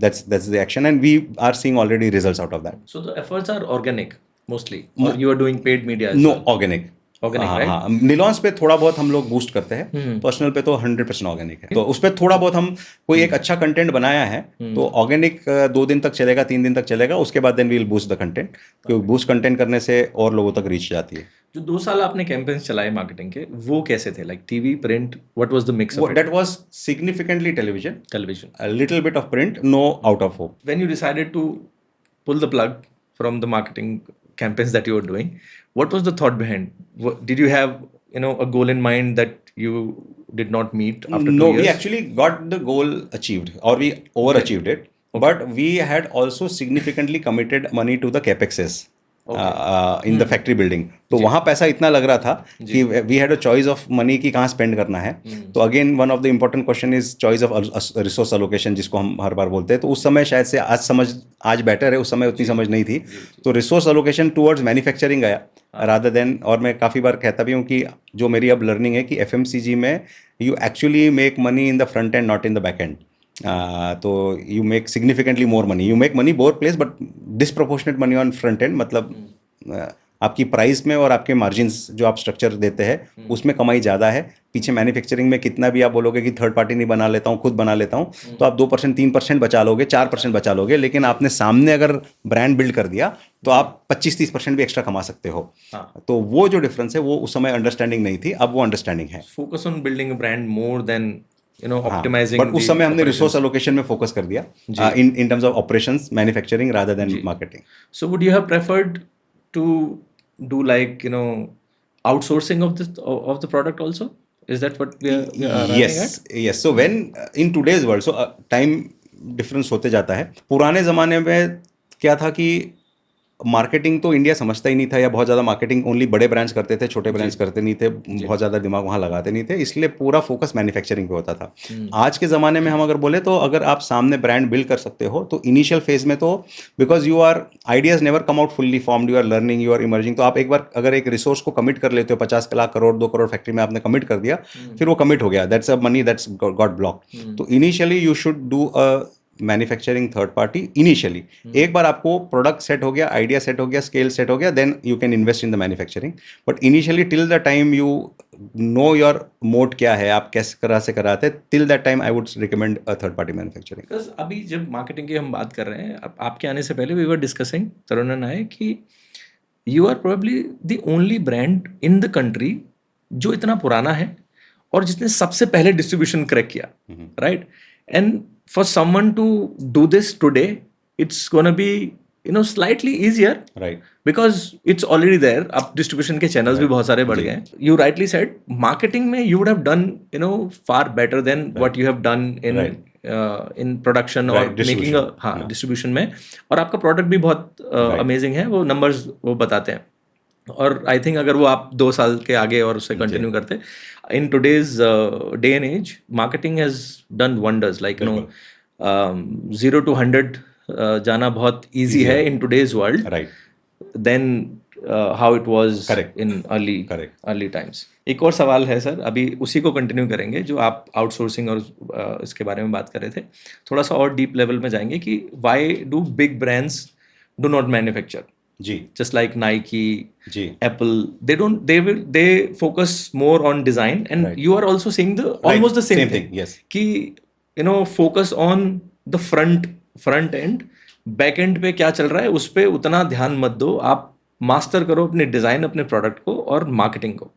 That's the action, and we are seeing already results out of that. So the efforts are organic mostly, or you are doing paid media as No, well? organic. Right? हाँ, निलॉन्स पे थोड़ा बहुत हम लोग boost करते हैं, personal पे तो 100% ऑर्गेनिक है. तो उस पर थोड़ा बहुत हम कोई एक अच्छा कंटेंट बनाया है तो ऑर्गेनिक 2 दिन तक चलेगा, 3 दिन तक चलेगा, उसके बाद then we will boost the content, क्योंकि बूस्ट कंटेंट करने से और लोगों तक रीच जाती है. जो 2 साल आपने कैंपेन्स चलाए मार्केटिंग के, वो कैसे थे? Like TV, print, what was the mix of it? That was significantly television, a little bit of print, no out of home. When you decided to pull the plug from the marketing campaigns that you were doing, what was the thought behind? Did you have a goal in mind that you did not meet after 2 years? No, we actually got the goal achieved, or we overachieved it. But we had also significantly committed money to the capexes in the factory building. तो वहाँ पैसा इतना लग रहा था कि we had a choice of money कि कहाँ spend करना है. तो again one of the important question is choice of resource allocation, जिसको हम हर बार बोलते हैं. तो उस समय शायद से आज बेटर है, उस समय उतनी समझ नहीं थी. तो resource allocation towards manufacturing गया rather than, और मैं काफ़ी बार कहता भी हूँ कि जो मेरी अब लर्निंग है कि FMCG में you actually make money in the front end, not in the back end. तो you make significantly more money, you make money both place, but disproportionate money on front end. मतलब आपकी price में और आपके margins जो आप structure देते हैं उसमें कमाई ज़्यादा है. पीछे मैन्युफैक्चरिंग में कितना भी आप बोलोगे कि थर्ड पार्टी नहीं बना लेता हूँ, खुद बना लेता हूँ, तो आप 2%, 3% बचा लोगे, 4% बचा लोगे, लेकिन आपने सामने अगर ब्रांड बिल्ड कर दिया तो आप 25-30% भी एक्स्ट्रा कमा सकते हो. तो वो जो डिफरेंस है वो उस समय अंडरस्टैंडिंग नहीं थी, अब वो अंडरस्टैंडिंग है. Focus on building a brand more than optimizing. But उस समय हमने रिसोर्स एलोकेशन में फोकस कर दिया in terms of operations, manufacturing rather than marketing. So would you have preferred to do like outsourcing of the product also? Is that what we are running at? Yes. So when in today's world, so time difference होते जाता है. पुराने ज़माने में क्या था कि marketing तो इंडिया समझता ही नहीं था, या बहुत ज़्यादा मार्केटिंग ओनली बड़े ब्रांड्स करते थे, छोटे ब्रांड्स करते नहीं थे, बहुत ज़्यादा दिमाग वहाँ लगाते नहीं थे, इसलिए पूरा फोकस मैन्युफैक्चरिंग पे होता था. आज के ज़माने में हम अगर बोले तो अगर आप सामने ब्रांड बिल्ड कर सकते हो तो इनिशियल फेज में तो because you are ideas never come out fully formed, you are learning, you are emerging. तो आप एक बार अगर एक रिसोर्स को कमिट कर लेते हो, 50 लाख करोड़ 2 करोड़ फैक्ट्री में आपने कमिट कर दिया, फिर वो कमिट हो गया, that's a money that's got block. तो initially you should do a manufacturing third party initially. एक बार आपको प्रोडक्ट सेट हो गया, आइडिया सेट हो गया, स्केल सेट हो गया, then you can invest in the manufacturing. But initially till the time you know your mode क्या है, आप किस तरह से कराते हैं, till that time I would recommend a third party manufacturing. Because अभी जब मार्केटिंग की हम बात कर रहे हैं, आपके आने से पहले we were discussing, Tarun and I, कि you are probably the only brand in the country जो इतना पुराना है और जिसने सबसे पहले डिस्ट्रीब्यूशन क्रैक किया, right? And for someone to do this today, it's gonna be slightly easier, right? Because it's already there. अब distribution के channels भी बहुत सारे बढ़ गए हैं. You rightly said, marketing में you would have done far better than what you have done in production or making a distribution में. और आपका product भी बहुत amazing है, वो numbers वो बताते हैं. और आई थिंक अगर वो आप 2 साल के आगे और उससे कंटिन्यू करते, in today's day and age marketing has done wonders. Like 0 to 100 जाना बहुत ईजी है in today's world, then how it was in early times. एक और सवाल है सर, अभी उसी को कंटिन्यू करेंगे जो आप आउटसोर्सिंग और इसके बारे में बात कर रहे थे. थोड़ा सा और डीप लेवल में जाएंगे कि why do big brands do not manufacture? Just like Nike, Apple, they focus more on design, and you are also saying almost the same thing. Yes. कि focus on the front end, back end पे क्या चल रहा है उस पे उतना ध्यान मत दो, आप मास्टर करो अपने डिजाइन, अपने प्रोडक्ट को और मार्केटिंग को.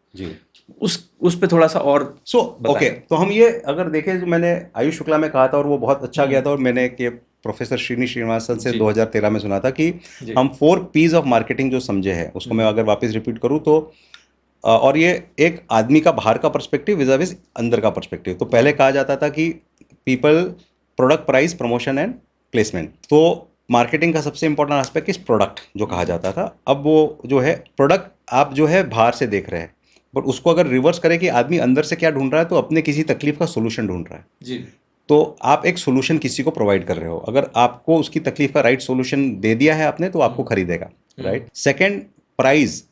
उस पे थोड़ा सा और ओके. तो हम ये अगर देखें, जो मैंने आयुष शुक्ला में कहा था और वो बहुत अच्छा गया था, और मैंने प्रोफेसर श्रीनिवासन से 2013 में सुना था कि हम 4 P's ऑफ मार्केटिंग जो समझे हैं, उसको मैं अगर वापस रिपीट करूं तो, और ये एक आदमी का बाहर का पर्सपेक्टिव विज़ अंदर का पर्सपेक्टिव. तो पहले कहा जाता था कि people, product, price, promotion and placement. तो मार्केटिंग का सबसे इंपॉर्टेंट एस्पेक्ट इस प्रोडक्ट जो कहा जाता था, अब वो जो है प्रोडक्ट आप जो है बाहर से देख रहे हैं, बट उसको अगर रिवर्स करें कि आदमी अंदर से क्या ढूंढ रहा है, तो अपने किसी तकलीफ का सोल्यूशन ढूंढ रहा है जी तो आप एक सोल्यूशन किसी को प्रोवाइड कर रहे हो, अगर आपको उसकी तकलीफ का राइट सोल्यूशन दे दिया है आपने तो आपको खरीदेगा, राइट। सेकंड, प्राइस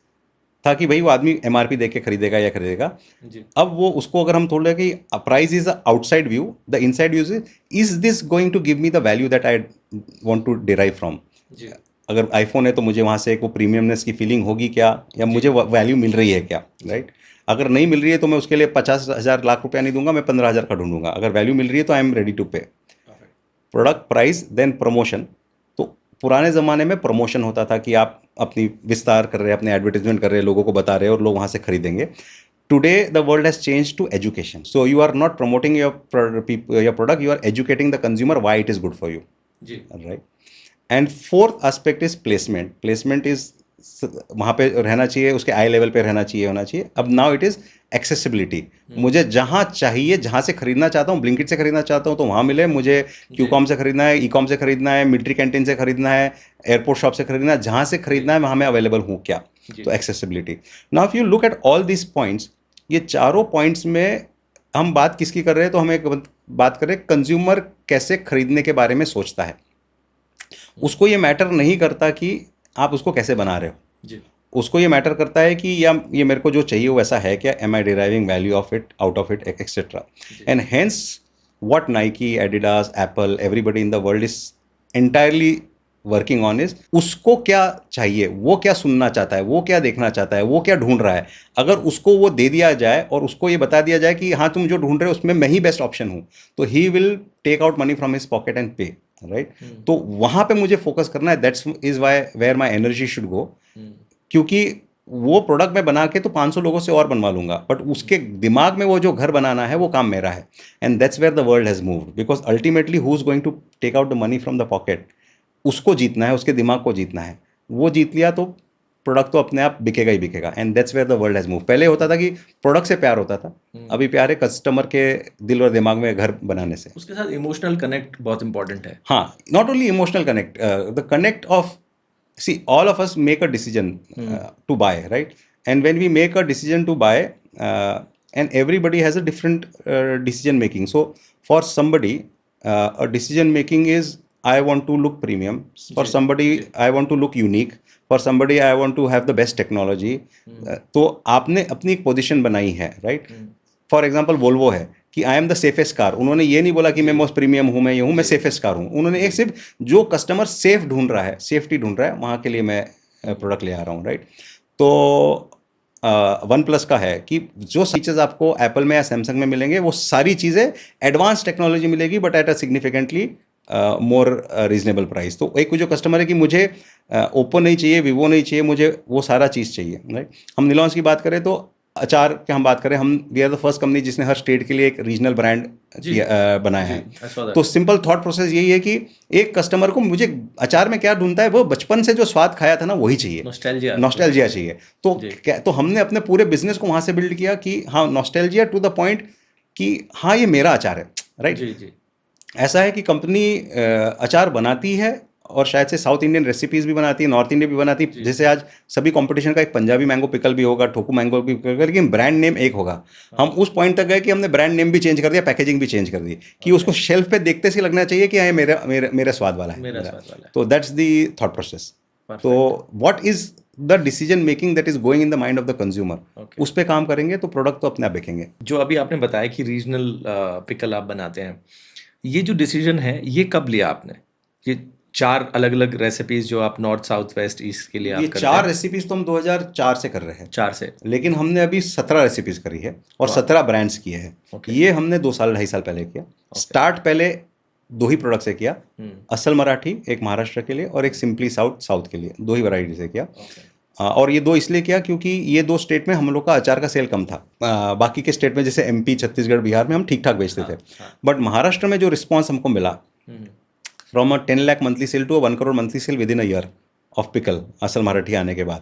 था कि भाई वो आदमी एमआरपी देख के खरीदेगा या खरीदेगा। जी अब वो उसको अगर हम थोड़ा कि price is outside view, the inside view is this going to give me the value that I want to derive from. जी अगर आईफोन है तो मुझे वहाँ से एक वो प्रीमियमनेस की फीलिंग होगी क्या, या मुझे वैल्यू मिल रही है क्या, राइट। अगर नहीं मिल रही है तो मैं उसके लिए 50,000 लाख रुपया नहीं दूंगा, मैं 15,000 का ढूंढूंगा। अगर वैल्यू मिल रही है तो I am ready to pay. Product, price, then promotion. तो पुराने ज़माने में प्रमोशन होता था कि आप अपनी विस्तार कर रहे हैं, अपने एडवर्टीजमेंट कर रहे हैं, लोगों को बता रहे हैं और लोग वहाँ से खरीदेंगे। Today, the world has changed to education. So you are not promoting your product, you are educating the consumer why it is good for you. Ji Right. And fourth aspect is placement. Placement is वहाँ पे रहना चाहिए, उसके आई level पे रहना चाहिए, होना चाहिए। अब नाउ इट इज़ एक्सेसिबिलिटी। मुझे जहाँ चाहिए, जहाँ से खरीदना चाहता हूँ, ब्लिंकिट से खरीदना चाहता हूँ तो वहाँ मिले, मुझे क्यूकॉम से खरीदना है, ई कॉम से खरीदना है, मिलिट्री कैंटीन से खरीदना है, एयरपोर्ट शॉप से खरीदना है, जहाँ से खरीदना है वहाँ मैं अवेलेबल हूँ क्या, तो accessibility. Now if you look at all this points, ये चारों पॉइंट्स में हम बात किसकी कर रहे हैं, तो हम एक बात कर रहे हैं कंज्यूमर कैसे खरीदने के बारे में सोचता है। उसको ये मैटर नहीं करता कि आप उसको कैसे बना रहे हो जी उसको ये मैटर करता है कि या ये मेरे को जो चाहिए वो ऐसा है क्या, am I deriving value of it, out of it, etcetera. And hence what Nike, Adidas, Apple, everybody in the world is entirely working on is उसको क्या चाहिए, वो क्या सुनना चाहता है, वो क्या देखना चाहता है, वो क्या ढूंढ रहा है। अगर उसको वो दे दिया जाए और उसको ये बता दिया जाए कि हाँ तुम जो ढूंढ रहे हो उसमें मैं ही बेस्ट ऑप्शन हूँ, तो he will take out money from his pocket and pay, right. तो वहाँ पे मुझे फोकस करना है, that's is why where my energy should go. क्योंकि वो प्रोडक्ट मैं बना के तो 500 लोगों से और बनवा लूंगा, बट उसके दिमाग में वो जो घर बनाना है वो काम मेरा है। And that's where the world has moved, because ultimately who is going to take out the money from the pocket, उसको जीतना है, उसके दिमाग को जीतना है। वो जीत लिया तो प्रोडक्ट तो अपने आप बिकेगा ही बिकेगा। And that's where the world has move. पहले होता था कि प्रोडक्ट से प्यार होता था, अभी प्यार है कस्टमर के दिल और दिमाग में घर बनाने से। उसके साथ इमोशनल कनेक्ट बहुत इंपॉर्टेंट है। हाँ, not only emotional connect, the connect of, see, all of us make a decision to buy, right? And when we make a decision to buy, and everybody has a different decision making. So for somebody, a decision making is I want to look premium. For somebody, I want to look unique. For somebody, I want to have the best technology. तो आपने अपनी एक position बनाई है, right. For example Volvo है कि I am the safest car. उन्होंने ये नहीं बोला कि मैं मोस्ट प्रीमियम हूँ, मैं ये हूँ, मैं सेफेस्ट कार हूँ। उन्होंने एक सिर्फ जो कस्टमर सेफ ढूंढ रहा है, सेफ्टी ढूंढ रहा है, वहाँ के लिए मैं प्रोडक्ट ले आ रहा हूँ, राइट। तो वन प्लस का है कि जो फीचर्स आपको एप्पल में या सैमसंग में मिलेंगे वो सारी चीज़ें एडवांस टेक्नोलॉजी मिलेगी, but at a significantly more reasonable price. तो एक जो कस्टमर है कि मुझे ओप्पो नहीं चाहिए, वीवो नहीं चाहिए, मुझे वो सारा चीज़ चाहिए, राइट। हम निलॉन्स की बात करें तो अचार की हम बात करें, हम we are the first company जिसने हर स्टेट के लिए एक रीजनल ब्रांड बनाया है। तो सिंपल थॉट प्रोसेस यही है कि एक कस्टमर को मुझे अचार में क्या ढूंढता है, वो बचपन से जो स्वाद खाया था ना वही चाहिए, नॉस्टैल्जिया चाहिए। तो हमने अपने पूरे बिजनेस को वहाँ से बिल्ड किया कि हाँ नॉस्टैल्जिया टू द पॉइंट कि हाँ ये मेरा अचार है, राइट। ऐसा है कि कंपनी अचार बनाती है और शायद से साउथ इंडियन रेसिपीज भी बनाती है, नॉर्थ इंडियन भी बनाती है। जैसे आज सभी कंपटीशन का एक पंजाबी मैंगो पिकल भी होगा, ठोकू मैंगो भी पिकल, लेकिन ब्रांड नेम एक होगा। हम उस पॉइंट तक गए कि हमने ब्रांड नेम भी चेंज कर दिया, पैकेजिंग भी चेंज कर दी कि उसको शेल्फ पे देखते से लगना चाहिए कि हाँ मेरा स्वाद वाला है। तो दैट्स दी थॉट प्रोसेस। तो what is the decision making that is going in the mind of the consumer, उस पर काम करेंगे तो प्रोडक्ट तो अपने आप बिकेंगे। जो अभी आपने बताया कि रीजनल पिकल आप बनाते हैं, ये जो डिसीजन है ये कब लिया आपने? ये 4 अलग अलग रेसिपीज जो आप नॉर्थ साउथ वेस्ट ईस्ट के लिए आप करते हैं। 4 रेसिपीज तो हम 2004 से कर रहे हैं, 4 से, लेकिन हमने अभी 17 रेसिपीज करी है और 17 ब्रांड्स किए हैं। ये हमने 2 साल 2.5 साल पहले किया। स्टार्ट पहले 2 ही प्रोडक्ट से किया, असल मराठी एक महाराष्ट्र के लिए और एक सिंपली साउथ के लिए, 2 ही वैरायटी से किया। और ये 2 इसलिए किया क्योंकि ये 2 स्टेट में हम लोग का अचार का सेल कम था। बाकी के स्टेट में जैसे एमपी, छत्तीसगढ़, बिहार में हम ठीक ठाक बेचते थे, बट महाराष्ट्र में जो रिस्पॉन्स हमको मिला from a 10 lakh monthly sale to 1 crore monthly sale within a year, of pickle असल मराठी आने के बाद।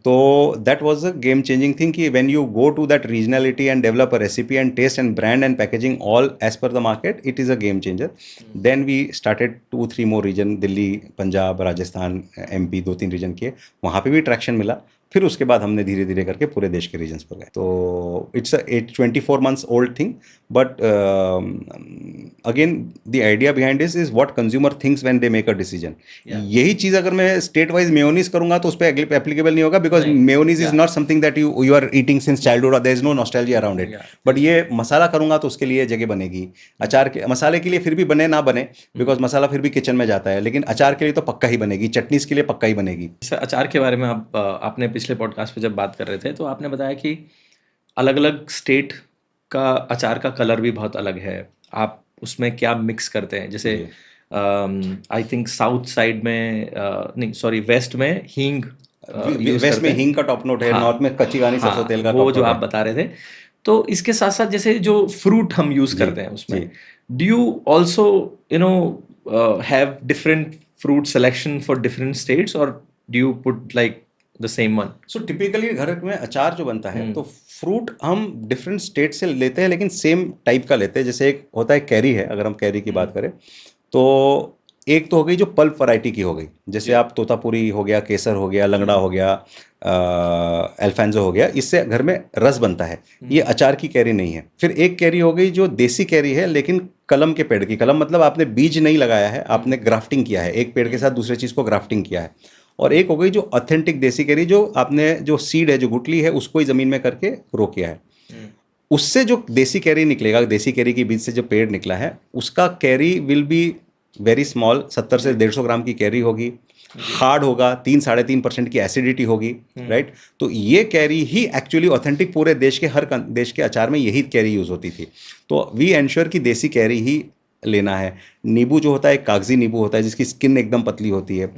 तो that was a game changing thing कि when you go to that regionality and develop a recipe and taste and brand and packaging all as per the market, it is a game changer. Then we started 2-3 more region, Delhi, Punjab, Rajasthan, MP, 2-3 reason किए, वहाँ पे भी traction मिला। फिर उसके बाद हमने धीरे धीरे करके पूरे देश के रीजन्स पर गए। तो it's 24 months old thing, but again the idea behind this is what consumer thinks when they make a decision. यही चीज़ अगर मैं स्टेट वाइज मेयोनीज करूंगा तो उस पर एप्लीकेबल नहीं होगा, because mayonnaise is not something that you are eating since childhood और there is no nostalgia around it. But ये मसाला करूंगा तो उसके लिए जगह बनेगी। अचार के मसाले के लिए फिर भी बने ना बने, बिकॉज मसाला फिर भी किचन में जाता है, लेकिन अचार के लिए तो पक्का ही बनेगी, चटनीज के लिए पक्का ही बनेगी। अचार के बारे में आपने पिछले पॉडकास्ट पे जब बात कर रहे थे तो आपने बताया कि अलग अलग स्टेट का अचार का कलर भी बहुत अलग है। आप उसमें क्या मिक्स करते हैं? जैसे आई थिंक साउथ साइड में नहीं सॉरी वेस्ट में हींग वेस्ट में हींग का टॉप नोट है, नॉर्थ में कच्ची घानी सरसों तेल का, वो जो आप बता रहे थे। तो इसके साथ साथ जैसे जो फ्रूट हम यूज करते हैं उसमें, do you also have different fruit selection for different states और do you put like the same one? So typically घर में अचार जो बनता है तो फ्रूट हम डिफरेंट स्टेट से लेते हैं, लेकिन सेम टाइप का लेते हैं। जैसे एक होता है कैरी है, अगर हम कैरी की बात करें तो एक तो हो गई जो पल्प वैरायटी की हो गई, जैसे आप तोतापुरी हो गया, केसर हो गया, लंगड़ा हो गया, अल्फांजो हो गया, इससे घर में रस बनता है, ये अचार की कैरी नहीं है। फिर एक कैरी हो गई जो देसी कैरी है, लेकिन कलम के पेड़ की। कलम मतलब आपने बीज नहीं लगाया है, आपने ग्राफ्टिंग किया है, एक पेड़ के साथ दूसरे चीज़ को ग्राफ्टिंग किया है। और एक हो गई जो ऑथेंटिक देसी कैरी, जो आपने जो सीड है, जो गुठली है, उसको ही ज़मीन में करके ग्रो किया है। उससे जो देसी कैरी निकलेगा, देसी कैरी के बीज से जो पेड़ निकला है, उसका carry will be very small, 70 से 150 ग्राम की कैरी होगी, हार्ड होगा, 3-3.5% की एसिडिटी होगी, राइट। तो ये कैरी ही एक्चुअली ऑथेंटिक पूरे देश के हर देश के अचार में यही कैरी यूज़ होती थी। तो वी एंश्योर कि देसी कैरी ही लेना है। नींबू जो होता है कागजी नींबू होता है, जिसकी स्किन एकदम पतली होती है।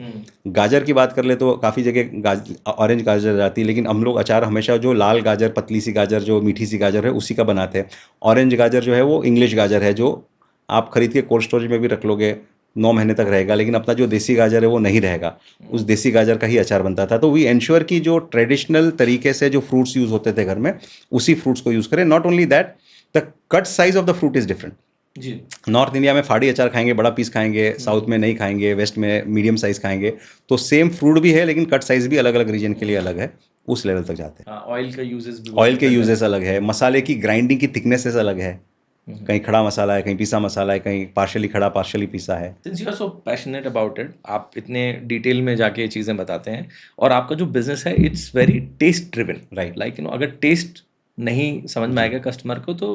गाजर की बात कर ले तो काफ़ी जगह ऑरेंज गाजर जाती है, लेकिन हम लोग अचार हमेशा जो लाल गाजर, पतली सी गाजर, जो मीठी सी गाजर है, उसी का बनाते हैं। ऑरेंज गाजर जो है वो इंग्लिश गाजर है, जो आप खरीद के कोल्ड स्टोरेज में भी रख लोगे 9 महीने तक रहेगा, लेकिन अपना जो देसी गाजर है वो नहीं रहेगा। उस देसी गाजर का ही अचार बनता था। तो वी एंश्योर कि जो ट्रेडिशनल तरीके से जो फ्रूट्स यूज़ होते थे घर में, उसी फ्रूट्स को यूज़ करें। Not only that, the cut size of the fruit is different. जी, नॉर्थ इंडिया में फाड़ी अचार खाएंगे, बड़ा पीस खाएंगे, साउथ में नहीं खाएंगे, वेस्ट में मीडियम साइज खाएंगे। तो सेम फ्रूट भी है, लेकिन कट साइज भी अलग अलग रीजन के लिए अलग है, उस लेवल तक जाते हैं। ऑयल के यूजेस अलग है, मसाले की ग्राइंडिंग की थिकनेसेस अलग है। कहीं खड़ा मसाला है, कहीं पीसा मसाला है, कहीं पार्शियली खड़ा पार्शियली पीसा है। Since you are so passionate about it, आप इतने डिटेल में जाके चीज़ें बताते हैं, और आपका जो बिजनेस है it's very taste driven, right. Like अगर टेस्ट नहीं समझ में आएगा कस्टमर को तो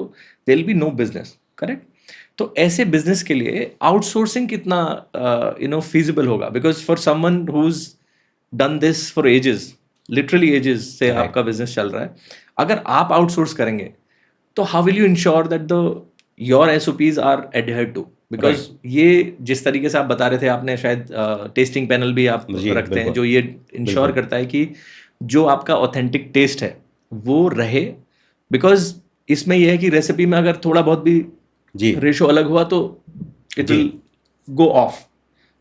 there will be no business, correct. तो ऐसे बिजनेस के लिए आउटसोर्सिंग कितना फीजिबल होगा? Because for someone who is done this for ages, literally ages से आपका बिजनेस चल रहा है, अगर आप आउटसोर्स करेंगे तो how will you ensure that your SOPs are adhered to? Because ये जिस तरीके से आप बता रहे थे, आपने शायद टेस्टिंग पैनल भी आप रखते हैं जो ये इंश्योर करता है कि जो आपका ऑथेंटिक टेस्ट है वो रहे। बिकॉज इसमें यह है कि रेसिपी में अगर थोड़ा बहुत भी रेशो अलग हुआ तो इट विल गो ऑफ।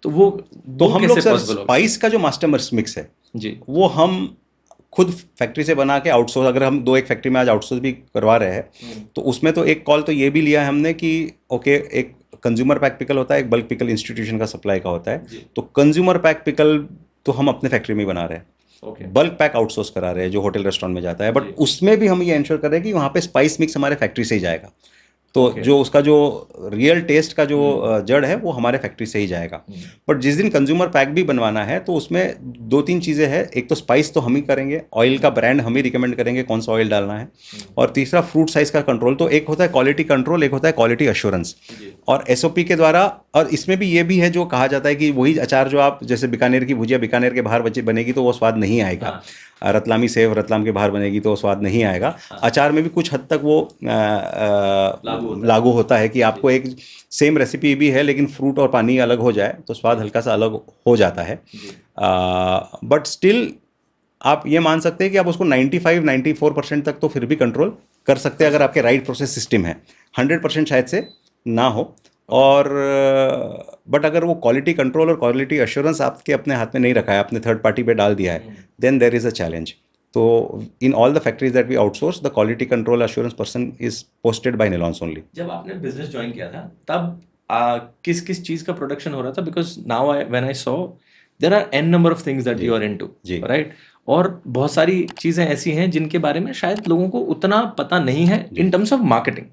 तो वो तो हम लोग सर स्पाइस का जो मास्टर मिक्स है जी, वो हम खुद फैक्ट्री से बना के आउटसोर्स, अगर हम 2-1 फैक्ट्री में आज आउटसोर्स भी करवा रहे हैं, तो उसमें तो एक कॉल तो ये भी लिया है हमने कि ओके, एक कंज्यूमर पैक पिकल होता है, एक बल्क पिकल इंस्टीट्यूशन का सप्लाई का होता है। तो कंज्यूमर पैक पिकल तो हम अपने फैक्ट्री में ही बना रहे हैं, बल्क पैक आउटसोर्स करा रहे हैं जो होटल रेस्टोरेंट में जाता है। बट उसमें भी हम ये इंश्योर कर रहे हैं कि वहाँ पे स्पाइस मिक्स हमारे फैक्ट्री से ही जाएगा। तो जो उसका जो रियल टेस्ट का जो जड़ है वो हमारे फैक्ट्री से ही जाएगा। बट जिस दिन कंज्यूमर पैक भी बनवाना है तो उसमें 2-3 चीज़ें हैं। एक तो स्पाइस तो हम ही करेंगे, ऑयल का ब्रांड हम ही रिकमेंड करेंगे कौन सा ऑयल डालना है, और तीसरा फ्रूट साइज का कंट्रोल। तो एक होता है क्वालिटी कंट्रोल, एक होता है क्वालिटी अश्योरेंस, और SOP के द्वारा। और इसमें भी ये भी है जो कहा जाता है कि वही अचार जो आप, जैसे बीकानेर की भुजिया बीकानेर के बाहर बनेगी तो वो स्वाद नहीं आएगा, रतलामी सेव रतलाम के बाहर बनेगी तो स्वाद नहीं आएगा। अचार में भी कुछ हद तक वो लागू होता है कि आपको एक सेम रेसिपी भी है लेकिन फ्रूट और पानी अलग हो जाए तो स्वाद हल्का सा अलग हो जाता है। बट स्टिल आप ये मान सकते हैं कि आप उसको 95-94% तक तो फिर भी कंट्रोल कर सकते हैं अगर आपके राइट प्रोसेस सिस्टम है। 100% शायद से ना हो, और बट अगर वो क्वालिटी कंट्रोल और क्वालिटी एश्योरेंस आपके अपने हाथ में नहीं रखा है, आपने थर्ड पार्टी पे डाल दिया है, then there is a challenge. तो in all the factories that we outsource, the quality control assurance person is posted by Nilons only. जब आपने बिजनेस ज्वाइन किया था तब किस किस चीज का प्रोडक्शन हो रहा था? Because now I when I saw there are an number of things that you are into, जी. राइट? और बहुत सारी चीजें ऐसी हैं जिनके बारे में शायद लोगों को उतना पता नहीं है इन terms of marketing.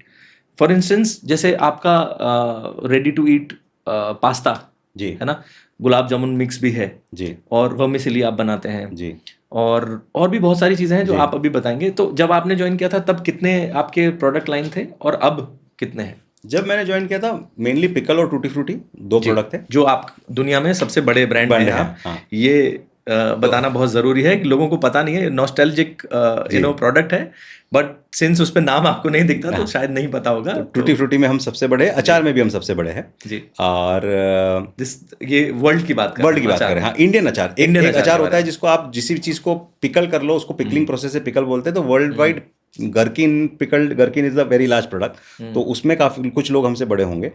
For instance जैसे आपका रेडी टू ईट पास्ता जी. है ना, गुलाब जामुन मिक्स भी है जी. और वर्मिसेली आप बनाते हैं जी. और भी बहुत सारी चीजें हैं जो जी. आप अभी बताएंगे. तो जब आपने ज्वाइन किया था तब कितने आपके प्रोडक्ट लाइन थे और अब कितने हैं? जब मैंने ज्वाइन किया था मेनली पिकल और टूटी फ्रूटी दो प्रोडक्ट थे जो आप दुनिया में सबसे बड़े ब्रांड हैं आप. हाँ. ये बताना बहुत जरूरी है कि लोगों को पता नहीं है. नॉस्टैल्जिक प्रोडक्ट है, बट सिंस उस पे नाम आपको नहीं दिखता तो शायद नहीं पता होगा. तो टूटी फ्रूटी में हम सबसे बड़े, अचार में भी हम सबसे बड़े हैं जी. और ये वर्ल्ड की बात करें, हाँ, इंडियन अचार. एक अचार होता है जिसको आप जिस चीज को पिकल कर लो उसको पिकलिंग प्रोसेस से पिकल बोलते हैं. तो worldwide gherkin is a very large product. तो उसमें काफी कुछ लोग हमसे बड़े होंगे.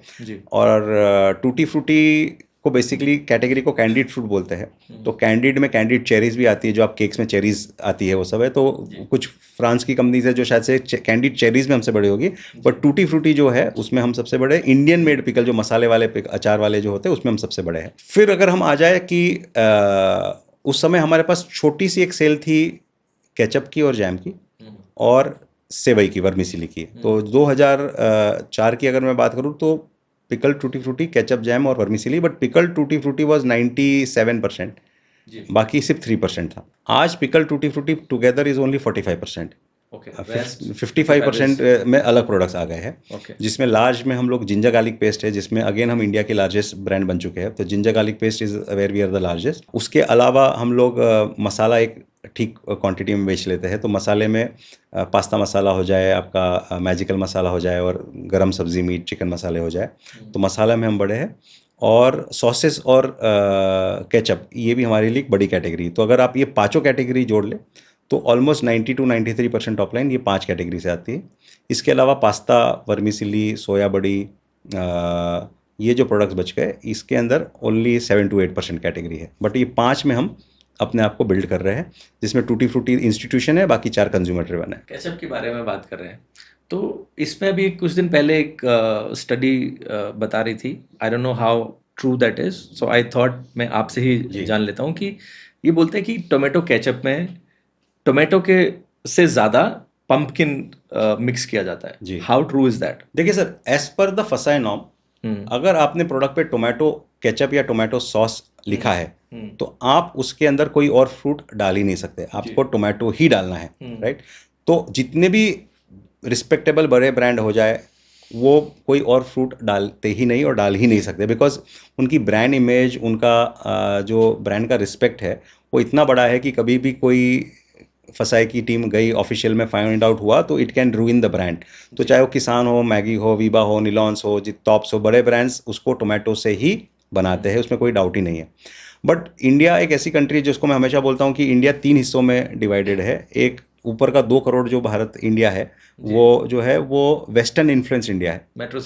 और टूटी फ्रूटी को बेसिकली कैटेगरी को कैंडिड फ्रूट बोलते हैं. तो कैंडिड में कैंडिड चेरीज भी आती है, जो आप केक्स में चेरीज आती है वो सब है. तो कुछ फ्रांस की कंपनीज है जो शायद से कैंडिड चेरीज में हमसे बड़ी होगी, बट टूटी फ्रूटी जो है उसमें हम सबसे बड़े. इंडियन मेड पिकल जो मसाले वाले अचार वाले जो होते हैं उसमें हम सबसे बड़े हैं. फिर अगर हम आ जाए कि उस समय हमारे पास छोटी सी एक सेल थी केचप की और जैम की और सेवई की, वर्मिसेली की. तो 2004 की अगर मैं बात करूँ तो pickle tutti frutti, ketchup jam और vermicelli, but pickle tutti frutti was 97%, बाकी सिर्फ 3% था. आज pickle tutti Frooti together is only 45%. 55% में अलग प्रोडक्ट्स आ गए हैं. जिसमें लार्ज में हम लोग जिंजर गार्लिक पेस्ट है, जिसमें अगेन हम इंडिया के लार्जेस्ट ब्रांड बन चुके हैं. तो ginger garlic paste is where we are the largest. उसके अलावा हम लोग मसाला एक ठीक क्वांटिटी में बेच लेते हैं. तो मसाले में पास्ता मसाला हो जाए, आपका मैजिकल मसाला हो जाए, और गरम सब्जी, मीट, चिकन मसाले हो जाए. तो मसाला में हम बड़े हैं. और सॉसेस और केचप, ये भी हमारे लिए एक बड़ी कैटेगरी. तो अगर आप ये पांचों कैटेगरी जोड़ लें तो ऑलमोस्ट 90 to 93% टॉप लाइन ये 5 कैटेगरी से आती है. इसके अलावा पास्ता, वर्मिसेली, सोया बड़ी, ये जो प्रोडक्ट्स बच गए इसके अंदर ओनली 7 to 8% कैटेगरी है. बट ये 5 में हम अपने आप को बिल्ड कर रहे हैं, जिसमें टूटी फ्रूटी इंस्टीट्यूशन है, बाकी 4 कंज्यूमर ड्रिवन है. केचप के बारे में बात कर रहे हैं तो इसमें भी कुछ दिन पहले एक स्टडी बता रही थी. I don't know how true that is, so I thought मैं आपसे ही जान लेता हूँ कि ये बोलते हैं कि टोमेटो केचप में टोमेटो के से ज़्यादा पंपकिन मिक्स किया जाता है. जी. How true is that? देखिए sir, as per the FSSAI norm, अगर आपने प्रोडक्ट पे टोमेटो केचप या टोमेटो सॉस लिखा है तो आप उसके अंदर कोई और फ्रूट डाल ही नहीं सकते. आपको टोमेटो ही डालना है, राइट? तो जितने भी रिस्पेक्टेबल बड़े ब्रांड हो जाए वो कोई और फ्रूट डालते ही नहीं और डाल ही नहीं सकते, बिकॉज उनकी ब्रांड इमेज, उनका जो ब्रांड का रिस्पेक्ट है वो इतना बड़ा है कि कभी भी कोई फसाई की टीम गई ऑफिशियल में फाइंड आउट हुआ तो इट कैन रूइन द ब्रांड. तो चाहे वो किसान हो, मैगी हो, वीबा हो, निलॉन्स हो, टॉप्स हो, बड़े ब्रांड्स उसको टोमेटो से ही बनाते हैं, उसमें कोई डाउट ही नहीं है. बट इंडिया एक ऐसी कंट्री है जिसको मैं हमेशा बोलता हूँ कि इंडिया 3 हिस्सों में डिवाइडेड है. एक ऊपर का 2 करोड़ जो भारत इंडिया है वो जो है वो वेस्टर्न इन्फ्लुएंस इंडिया है. मेट्रो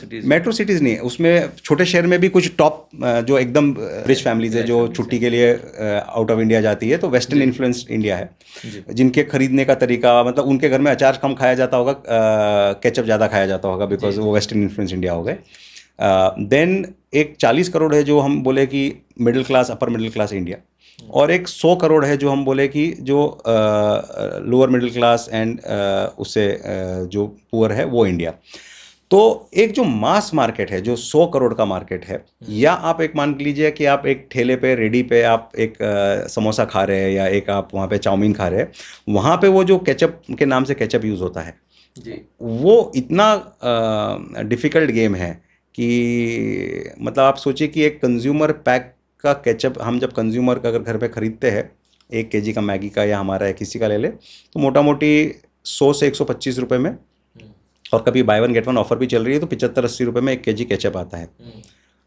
सिटीज़ नहीं है, उसमें छोटे शहर में भी कुछ टॉप जो एकदम रिच फैमिलीज है जो छुट्टी के लिए आउट ऑफ इंडिया जाती है, तो वेस्टर्न इन्फ्लुएंस इंडिया है. जिनके खरीदने का तरीका, मतलब उनके घर में अचार कम खाया जाता होगा, केचप ज़्यादा खाया जाता होगा, बिकॉज वो वेस्टर्न इन्फ्लुएंस इंडिया हो गए. देन एक 40 करोड़ है जो हम बोले कि middle class, upper middle Claas India, और एक 100 करोड़ है जो हम बोले कि जो लोअर मिडिल क्लास एंड उससे जो पुअर है वो इंडिया. तो एक जो मास मार्केट है जो 100 करोड़ का मार्केट है, या आप एक मान लीजिए कि आप एक ठेले पे, रेडी पे आप एक समोसा खा रहे हैं या एक आप वहाँ पे चाउमीन खा रहे हैं, वहाँ पे वो जो केचप के नाम से केचप यूज़ होता है जी, वो इतना डिफ़िकल्ट गेम है कि मतलब आप सोचिए कि एक कंज्यूमर पैक का केचप हम जब कंज्यूमर का अगर घर पे ख़रीदते हैं 1 kg का मैगी का या हमारा है किसी का ले ले, तो मोटा मोटी 100 से 125 रुपये में, और कभी bye one get one offer भी चल रही है तो 75-80 रुपये में 1 kg केचप आता है.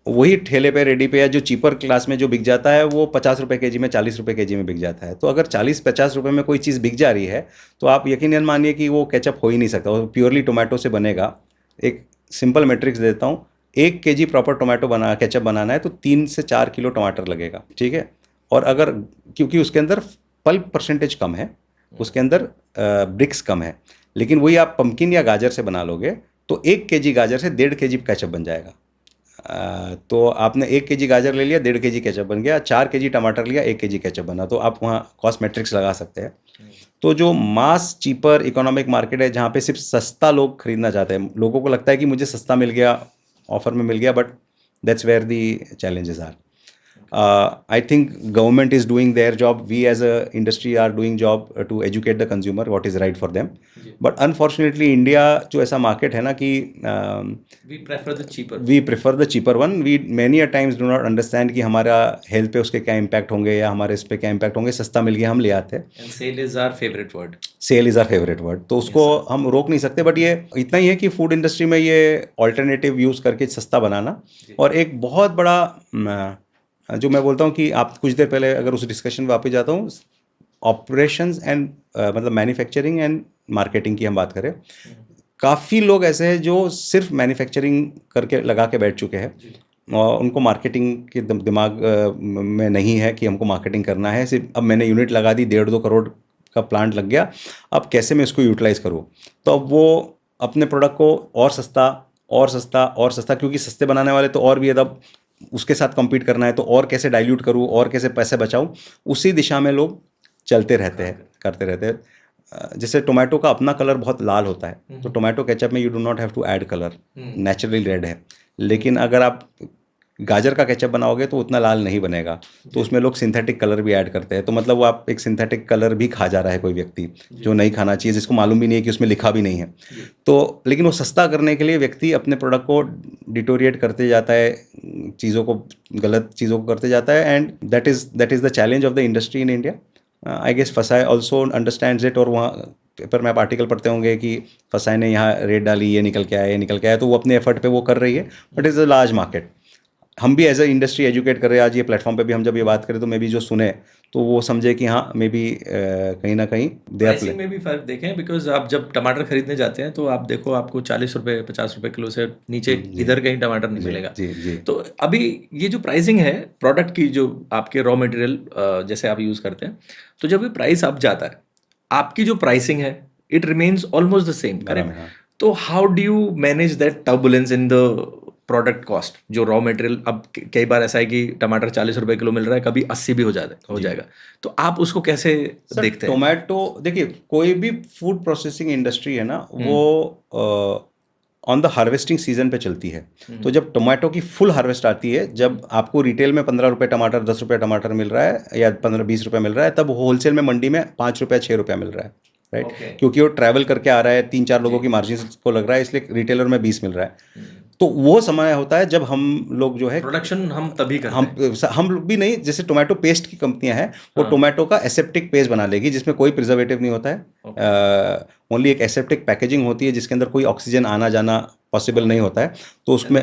वही ठेले पे, रेडी पे, या जो चीपर क्लास में जो बिक जाता है वो 50 रुपये kg में, 40 रुपये kg में बिक जाता है. तो अगर 40-50 रुपये में कोई चीज़ बिक जा रही है तो आप यकीनन मानिए कि वो केचप हो ही नहीं सकता, वो प्योरली टोमेटो से बनेगा. एक सिंपल मैट्रिक्स देता हूँ, 1 केजी प्रॉपर टोमेटो केचप बनाना है तो 3 से 4 किलो टमाटर लगेगा, ठीक है। और अगर क्योंकि उसके अंदर पल्प परसेंटेज कम है, उसके अंदर ब्रिक्स कम है, लेकिन वही आप पम्पकिन या गाजर से बना लोगे तो 1 केजी गाजर से 1.5 केजी केचप बन जाएगा। तो आपने 1 केजी गाजर ले लिया, 1.5 केजी केचप बन गया, 4 केजी टमाटर लिया, 1 केजी केचप बना, तो आप वहाँ कॉस्ट मैट्रिक्स लगा सकते हैं। तो जो मास चीपर इकोनॉमिक मार्केट है जहाँ पे सिर्फ सस्ता लोग खरीदना चाहते हैं, लोगों को लगता है कि मुझे सस्ता मिल गया, ऑफर में मिल गया, but that's where the challenges are. I think government is doing their job. We as a industry are doing job to educate the consumer what is right for them. But unfortunately, India जो ऐसा market है ना कि we prefer the cheaper. We prefer the cheaper one. We many a times do not understand कि हमारा health पे उसके क्या impact होंगे या हमारे इस पे क्या impact होंगे, सस्ता मिल गया हम ले आते हैं। And sale is our favorite word. Sale is our favourite word, तो उसको हम रोक नहीं सकते, बट ये इतना ही है कि फूड इंडस्ट्री में ये ऑल्टरनेटिव यूज़ करके सस्ता बनाना। और एक बहुत बड़ा जो मैं बोलता हूँ कि आप कुछ देर पहले अगर उस डिस्कशन में वापस जाता हूँ, ऑपरेशंस एंड मतलब मैन्युफैक्चरिंग एंड मार्केटिंग की हम बात करें, काफ़ी लोग ऐसे हैं जो सिर्फ मैन्युफैक्चरिंग करके लगा के बैठ चुके हैं और उनको मार्केटिंग के दिमाग में नहीं है कि हमको मार्केटिंग करना है। सिर्फ अब मैंने यूनिट लगा दी, 1.5-2 करोड़ का प्लांट लग गया, अब कैसे मैं इसको यूटिलाइज़ करूँ। तो अब वो अपने प्रोडक्ट को और सस्ता और सस्ता और सस्ता, क्योंकि सस्ते बनाने वाले तो और भी है, तब उसके साथ कम्पीट करना है तो और कैसे डाइल्यूट करूँ और कैसे पैसे बचाऊँ, उसी दिशा में लोग चलते रहते हैं, करते रहते हैं। जैसे टोमेटो का अपना कलर बहुत लाल होता है, तो टोमेटो केचप में you do not have to add colour, naturally red है। लेकिन अगर आप गाजर का केचप बनाओगे तो उतना लाल नहीं बनेगा, तो उसमें लोग सिंथेटिक कलर भी ऐड करते हैं। तो मतलब वो आप एक सिंथेटिक कलर भी खा जा रहा है कोई व्यक्ति, जो नहीं खाना चाहिए, जिसको मालूम भी नहीं है कि उसमें लिखा भी नहीं है। तो लेकिन वो सस्ता करने के लिए व्यक्ति अपने प्रोडक्ट को डिटोरिएट करते जाता है, चीज़ों को, गलत चीज़ों को करते जाता है, and that is the challenge of the industry in India. I guess FSSAI also understands it, और वहाँ पेपर में आप आर्टिकल पढ़ते होंगे कि फसाई ने यहाँ रेट डाली, ये निकल के आया, ये निकल के आया, तो वो अपने एफर्ट पे वो कर रही है, but is a large market. हम भी एज अ इंडस्ट्री एजुकेट कर रहे हैं आज ये प्लेटफॉर्म पे भी, हम जब ये बात करें तो मे बी जो सुने तो वो समझे कि हाँ मे बी कहीं ना कहीं दे आर प्ले में भी फर्क देखें। बिकॉज आप जब टमाटर खरीदने जाते हैं तो आप देखो, आपको 40 रुपये 50 रुपये किलो से नीचे इधर कहीं टमाटर नहीं मिलेगा। जी। तो अभी ये जो प्राइसिंग है प्रोडक्ट की, जो आपके रॉ मटेरियल जैसे आप यूज़ करते हैं, तो जब ये प्राइस अप जाता है, आपकी जो प्राइसिंग है it remains almost the same, correct? तो how do you manage that turbulence in the product cost, जो रॉ मटेरियल, अब कई बार ऐसा है कि टमाटर 40 रुपये किलो मिल रहा है, कभी 80 भी हो जाएगा, तो आप उसको कैसे देखते हैं? टोमेटो, देखिए कोई भी फूड प्रोसेसिंग इंडस्ट्री है ना, वो ऑन द हार्वेस्टिंग सीजन पे चलती है। तो जब टोमेटो की फुल हार्वेस्ट आती है, जब आपको रिटेल में 15 रुपये टमाटर, 10 रुपये टमाटर मिल रहा है या 15-20 रुपये मिल रहा है, तब होलसेल में मंडी में 5 रुपये 6 रुपये मिल रहा है, राइट? क्योंकि वो ट्रैवल करके आ रहा है, 3-4 लोगों की मार्जिन को लग रहा है, इसलिए रिटेलर में 20 मिल रहा है। तो वो समय होता है जब हम लोग जो है प्रोडक्शन हम तभी करते हैं, हम भी नहीं, जैसे टोमेटो पेस्ट की कंपनियां हैं, वो टोमेटो का एसेप्टिक पेस्ट बना लेगी जिसमें कोई प्रिजर्वेटिव नहीं होता है, ओनली एक एसेप्टिक पैकेजिंग होती है जिसके अंदर कोई ऑक्सीजन आना जाना पॉसिबल नहीं होता है, तो उसमें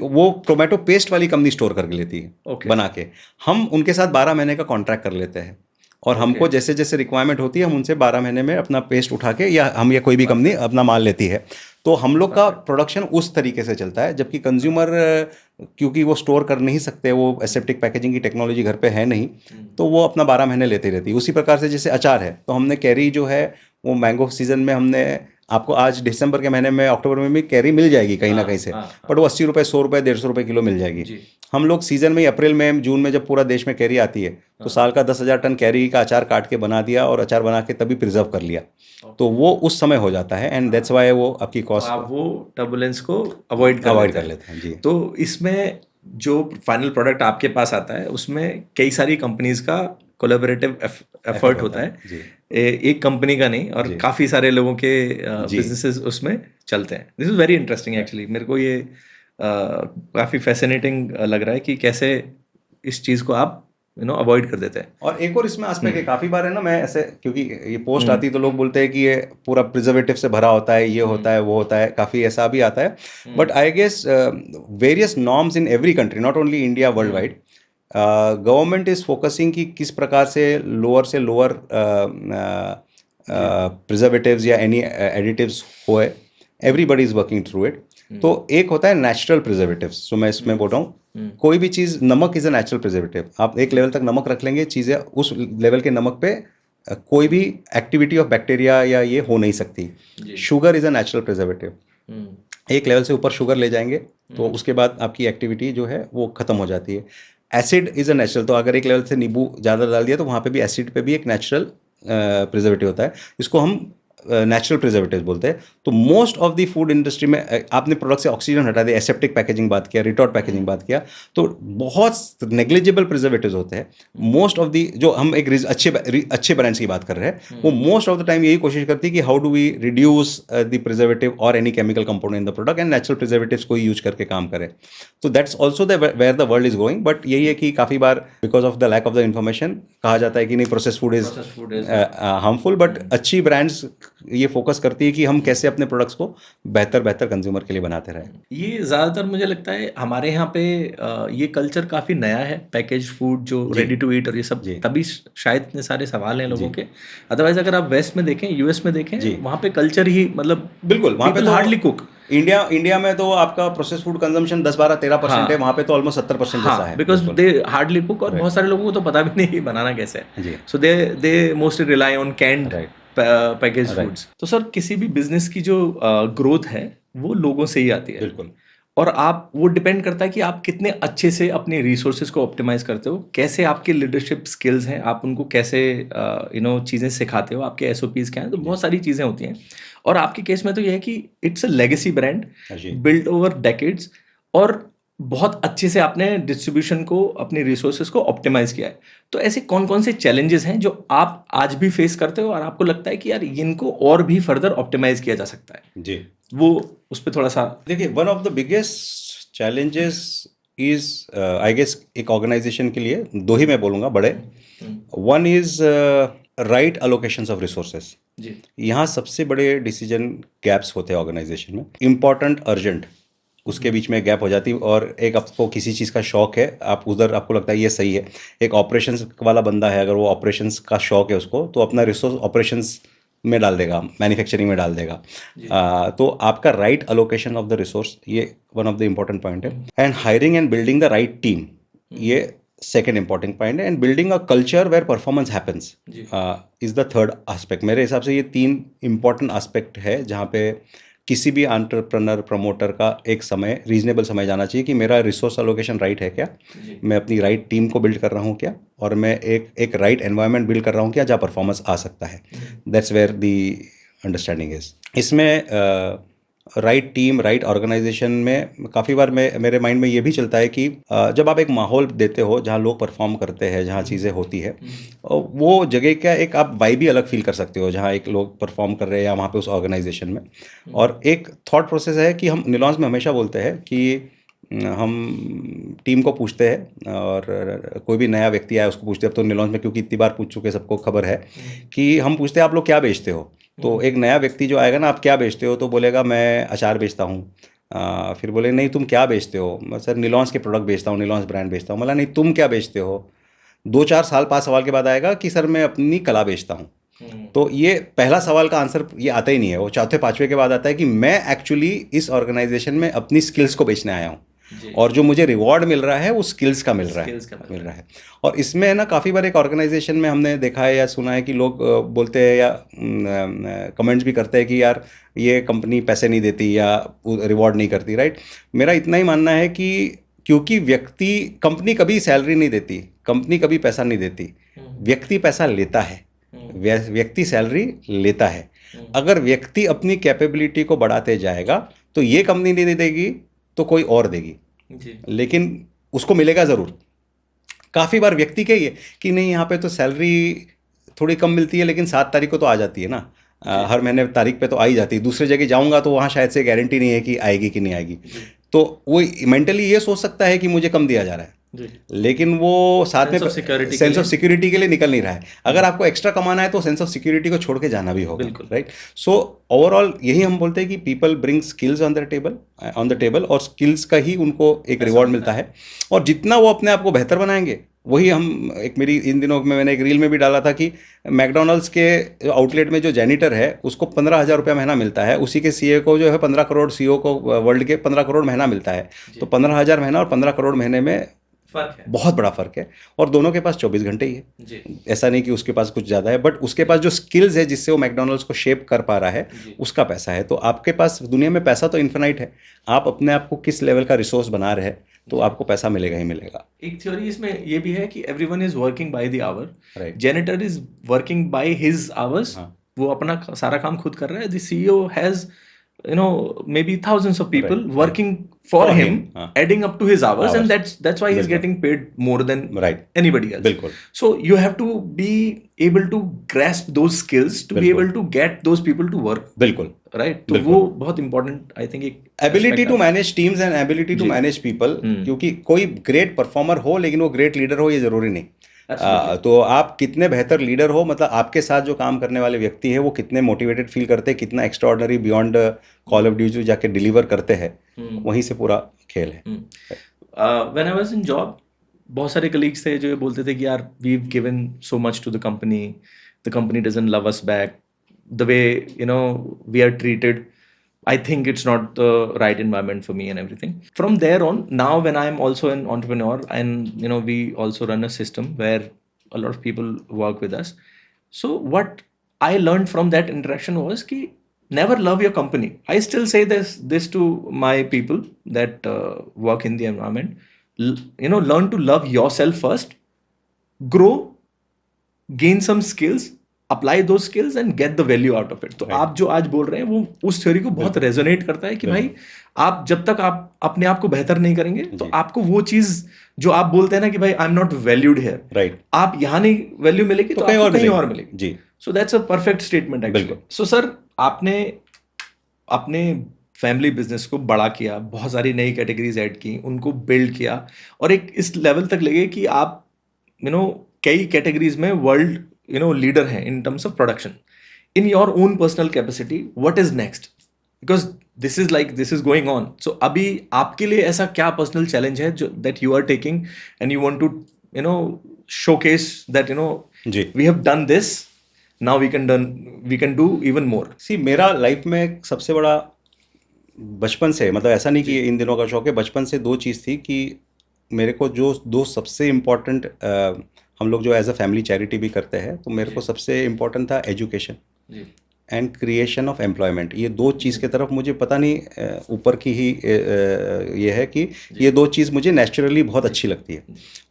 वो टोमेटो पेस्ट वाली कंपनी स्टोर करके लेती है बना के। हम उनके साथ 12 महीने का कॉन्ट्रैक्ट कर लेते हैं, और हमको जैसे जैसे रिक्वायरमेंट होती है हम उनसे 12 महीने में अपना पेस्ट उठा के, या हम या कोई भी कंपनी अपना माल लेती है, तो हम लोग का प्रोडक्शन उस तरीके से चलता है। जबकि कंज्यूमर, क्योंकि वो स्टोर कर नहीं सकते, वो एसेप्टिक पैकेजिंग की टेक्नोलॉजी घर पे है नहीं, तो वो अपना 12 महीने लेती रहती है। उसी प्रकार से जैसे अचार है, तो हमने कैरी जो है वो मैंगो सीजन में हमने आपको आज दिसंबर के महीने में, अक्टूबर में भी कैरी मिल जाएगी कहीं ना कहीं से, बट वो 80 रुपये 100 रुपये 150 रुपये किलो मिल जाएगी। हम लोग सीजन में ही अप्रैल में जून में जब पूरा देश में कैरी आती है, तो साल का 10,000 टन कैरी का अचार काट के बना दिया और अचार बना के तभी प्रिजर्व कर लिया, तो वो उस समय हो जाता है, एंड दैट्स वाई वो आपकी कॉस्ट, आप वो टर्बुलेंस को अवॉइड कर लेते हैं। जी। तो इसमें जो फाइनल प्रोडक्ट आपके पास आता है उसमें कई सारी कंपनीज का कोलैबोरेटिव एफर्ट होता है, एक कंपनी का नहीं, और काफ़ी सारे लोगों के बिजनेसेस उसमें चलते हैं। This is very interesting actually, मेरे को ये काफ़ी फैसिनेटिंग लग रहा है कि कैसे इस चीज़ को आप अवॉइड कर देते हैं। और एक और इसमें आस्पेक्ट है, काफ़ी बार है ना, मैं ऐसे, क्योंकि ये पोस्ट आती तो लोग बोलते हैं कि ये पूरा प्रिजर्वेटिव से भरा होता है, ये होता है, वो होता है, काफ़ी ऐसा भी आता है, but I guess various norms in every country, not only India, world wide, government is focusing कि किस प्रकार से लोअर प्रिजर्वेटिव्स या एनी एडिटिव्स होए, everybody is working through it. तो एक होता है नेचुरल प्रिजर्वेटिव्स, जो मैं इसमें बोल रहा हूँ। कोई भी चीज़, नमक इज़ अ नेचुरल प्रिजर्वेटिव। आप एक लेवल तक नमक रख लेंगे, चीज़ें उस लेवल के नमक पे कोई भी एक्टिविटी ऑफ बैक्टीरिया या ये हो नहीं सकती। Sugar is a natural preservative. एक लेवल से ऊपर शुगर ले जाएंगे तो उसके बाद आपकी एक्टिविटी जो है वो खत्म हो जाती है। एसिड इज़ अ नेचुरल, तो अगर एक लेवल से नींबू ज़्यादा डाल दिया तो वहाँ पे भी एसिड पे भी एक नेचुरल प्रिजर्वेटिव होता है, इसको हम नेचुरल प्रिजर्वेटिव बोलते हैं। तो most of the food industry में आपने प्रोडक्ट से ऑक्सीजन हटा दिया, एसेप्टिक पैकेजिंग बात किया, रिटॉर्ट पैकेजिंग बात किया, तो बहुत नेग्लिजिबल प्रिजर्वेटिव्स होते हैं। मोस्ट ऑफ दी, जो हम एक अच्छे ब्रांड्स की बात कर रहे हैं, वो मोस्ट ऑफ द टाइम यही कोशिश करती है कि how do we reduce the preservative और any chemical component in the product, and natural preservatives को यूज करके काम करें। तो that's also where the world is going. But यही है कि काफ़ी बार because of the lack of the information कहा जाता है कि नहीं, process food is harmful. But अच्छी ब्रांड्स ये फोकस करती है कि हम कैसे अपने प्रोडक्ट्स को बेहतर कंज्यूमर के लिए बनाते रहें। ये ज़्यादातर मुझे लगता है हमारे यहाँ पे ये कल्चर काफ़ी नया है, पैकेज फूड जो रेडी टू ईट और ये सब, तभी शायद इतने सारे सवाल हैं लोगों के। अदरवाइज अगर आप वेस्ट में देखें, यूएस में देखें, वहाँ पे कल्चर ही मतलब बिल्कुल, वहाँ पे हार्डली कुक। इंडिया में तो आपका प्रोसेस फूड कंजम्पशन 10-12-13% है, वहाँ पे तो ऑलमोस्ट 70% जैसा है, बिकॉज दे हार्डली कुक, और बहुत सारे लोगों को तो पता भी नहीं बनाना कैसे है। So they mostly rely on canned package foods. तो सर, किसी भी बिजनेस की जो ग्रोथ है वो लोगों से ही आती है। बिल्कुल। और आप, वो डिपेंड करता है कि आप कितने अच्छे से अपने रिसोर्सेज को ऑप्टिमाइज करते हो, कैसे आपके लीडरशिप स्किल्स हैं, आप उनको कैसे चीज़ें सिखाते हो, आपके एसओपीज क्या हैं। तो बहुत सारी चीज़ें होती हैं। और आपके केस में तो यह है कि it's a legacy brand built over decades, और बहुत अच्छे से आपने डिस्ट्रीब्यूशन को, अपने रिसोर्सेज को ऑप्टिमाइज किया है। तो ऐसे कौन कौन से चैलेंजेस हैं जो आप आज भी फेस करते हो और आपको लगता है कि यार इनको और भी फर्दर ऑप्टिमाइज किया जा सकता है? जी, वो उस पर थोड़ा सा देखिए। One of the biggest challenges is, I guess, एक ऑर्गेनाइजेशन के लिए दो ही मैं बोलूँगा बड़े। One is right allocations of resources. यहाँ सबसे बड़े डिसीजन गैप्स होते हैं ऑर्गेनाइजेशन में। इम्पॉर्टेंट, अर्जेंट, उसके बीच में गैप हो जाती है। और एक आपको किसी चीज़ का शौक है, आप उधर आपको लगता है ये सही है। एक ऑपरेशंस वाला बंदा है, अगर वो ऑपरेशंस का शौक है उसको, तो अपना रिसोर्स ऑपरेशंस में डाल देगा, मैन्युफैक्चरिंग में डाल देगा। तो आपका right allocation of the resource, ये one of the important point है। And hiring and building the right team, ये सेकेंड इंपॉर्टेंट पॉइंट है। And building a culture where performance happens is the third aspect. मेरे हिसाब से ये तीन important aspect है जहाँ पे किसी भी एंटरप्रेन्योर, प्रमोटर का एक समय, रीजनेबल समय जाना चाहिए कि मेरा रिसोर्स एलोकेशन राइट है क्या, मैं अपनी राइट टीम को बिल्ड कर रहा हूँ क्या, और मैं एक राइट एनवायरनमेंट बिल्ड कर रहा हूँ क्या जहाँ परफॉर्मेंस आ सकता है। That's where the understanding is. इसमें राइट टीम, राइट ऑर्गेनाइजेशन में काफ़ी बार मेरे माइंड में ये भी चलता है कि जब आप एक माहौल देते हो जहाँ लोग परफॉर्म करते हैं, जहाँ चीज़ें होती है, वो जगह का एक आप वाइब भी अलग फील कर सकते हो जहाँ एक लोग परफॉर्म कर रहे हैं या वहाँ पे उस ऑर्गेनाइजेशन में। और एक थॉट प्रोसेस है कि हम निलॉन्स में हमेशा बोलते हैं कि हम टीम को पूछते हैं, और कोई भी नया व्यक्ति आया उसको पूछते हैं। अब तो निलॉन्स में क्योंकि इतनी बार पूछ चुके, सबको खबर है कि हम पूछते हैं आप लोग क्या बेचते हो। तो एक नया व्यक्ति जो आएगा ना, आप क्या बेचते हो, तो बोलेगा मैं अचार बेचता हूँ। फिर बोले नहीं तुम क्या बेचते हो, मैं सर निलॉन्स के प्रोडक्ट बेचता हूँ, निलॉन्स ब्रांड बेचता हूँ। बोला नहीं तुम क्या बेचते हो। 2-4 साल 5 सवाल के बाद आएगा कि सर मैं अपनी कला बेचता हूँ। तो ये पहला सवाल का आंसर ये आता ही नहीं है, वो चौथे पाँचवें के बाद आता है कि मैं एक्चुअली इस ऑर्गेनाइजेशन में अपनी स्किल्स को बेचने आया हूँ, और जो मुझे रिवॉर्ड मिल रहा है वो स्किल्स का मिल रहा है। और इसमें ना काफ़ी बार एक ऑर्गेनाइजेशन में हमने देखा है या सुना है कि लोग बोलते हैं या कमेंट्स भी करते हैं कि यार ये कंपनी पैसे नहीं देती या रिवॉर्ड नहीं करती। राइट, मेरा इतना ही मानना है कि क्योंकि कंपनी कभी सैलरी नहीं देती, कंपनी कभी पैसा नहीं देती, व्यक्ति पैसा लेता है, व्यक्ति सैलरी लेता है। अगर व्यक्ति अपनी कैपेबिलिटी को बढ़ाते जाएगा तो ये कंपनी नहीं देगी तो कोई और देगी, लेकिन उसको मिलेगा ज़रूर। काफ़ी बार व्यक्ति के ये कि नहीं यहाँ पे तो सैलरी थोड़ी कम मिलती है लेकिन 7 तारीख को तो आ जाती है ना, हर महीने तारीख पे तो आ ही जाती है। दूसरी जगह जाऊँगा तो वहाँ शायद से गारंटी नहीं है कि आएगी कि नहीं आएगी, तो वो मेंटली ये सोच सकता है कि मुझे कम दिया जा रहा है, लेकिन वो साथ में सेंस ऑफ सिक्योरिटी के लिए निकल नहीं रहा है। अगर आपको एक्स्ट्रा कमाना है तो सेंस ऑफ सिक्योरिटी को छोड़ के जाना भी होगा। राइट, सो ओवरऑल यही हम बोलते हैं कि people bring skills on the table, और स्किल्स का ही उनको एक रिवॉर्ड मिलता है। और जितना वो अपने आप को बेहतर बनाएंगे वही हम एक मेरी इन दिनों में मैंने एक रील में भी डाला था कि मैकडोनल्ड्स के आउटलेट में जो जेनिटर है उसको 15,000 रुपया महीना मिलता है, उसी के सीए को जो है 15 करोड़, सीईओ को वर्ल्ड के 15 करोड़ महीना मिलता है। तो 15,000 महीना और 15 करोड़ महीने में फर्क है, बहुत बड़ा फर्क है। और दोनों के पास 24 घंटे ही है जी। ऐसा नहीं कि उसके पास कुछ ज़्यादा है, बट उसके पास जो स्किल्स है जिससे वो मैकडोनल्ड्स को शेप कर पा रहा है उसका पैसा है। तो आपके पास दुनिया में पैसा तो इन्फिनाइट है, आप अपने आप को किस लेवल का रिसोर्स बना रहे हैं तो आपको पैसा मिलेगा ही मिलेगा। एक थ्योरी इसमें ये भी है कि everyone is working by the hour, right. Janitor is working by his hours, वो अपना सारा काम खुद कर रहा है, the CEO has maybe thousands of people working for him, adding up to his hours, and that's why he's getting paid more than anybody else. बिल्कुल। So you have to be able to grasp those skills to be able to get those people to work. बिल्कुल right. तो वो बहुत important I think एक ability to manage teams and ability to manage people, क्योंकि कोई great performer हो लेकिन वो ग्रेट लीडर हो ये जरूरी नहीं। तो आप कितने बेहतर लीडर हो, मतलब आपके साथ जो काम करने वाले व्यक्ति है वो कितने मोटिवेटेड फील करते हैं, कितना extraordinary beyond call of duty जाके डिलीवर करते हैं, वहीं से पूरा खेल है। When I was in job बहुत सारे कलीग्स थे जो ये बोलते थे कि यार we have given so much to the company doesn't love us back, the way we are treated, I think it's not the right environment for me and everything. From there on, now when I'm also an entrepreneur and we also run a system where a lot of people work with us. So what I learned from that interaction was ki never love your company. I still say this to my people that work in the environment. Learn to love yourself first, grow, gain some skills, apply दो skills and get the value out of it. तो आप जो आज बोल रहे हैं वो उस थ्योरी को बहुत रेजोनेट करता है कि भाई आप जब तक आप अपने आप को बेहतर नहीं करेंगे तो आपको वो चीज जो आप बोलते हैं ना कि भाई I am not valued here, right, आप यहाँ नहीं वैल्यू मिलेगी तो आपको कहीं और मिलेगी जी। So that's a perfect statement actually. So sir आपने अपने फैमिली बिजनेस को बड़ा किया, बहुत सारी नई कैटेगरीज ऐड की, उनको बिल्ड किया और एक इस लेवल तक लगे कि आप कई कैटेगरीज में world leader hai in terms of production. In your own personal capacity, what is next? Because this is going on. So abhi aapke liye aisa kya personal challenge hai that you are taking and you want to showcase that we have done this, now we can do even more. See, मेरा life में सबसे बड़ा बचपन से, मतलब ऐसा नहीं कि इन दिनों का शौक है, बचपन से दो चीज़ थी कि मेरे को जो दो सबसे इम्पोर्टेंट, हम लोग जो एज अ फैमिली चैरिटी भी करते हैं, तो मेरे को सबसे इम्पोर्टेंट था education and creation of employment. ये दो चीज़ की तरफ मुझे पता नहीं ऊपर की ही ये है कि ये दो चीज़ मुझे नेचुरली बहुत अच्छी लगती है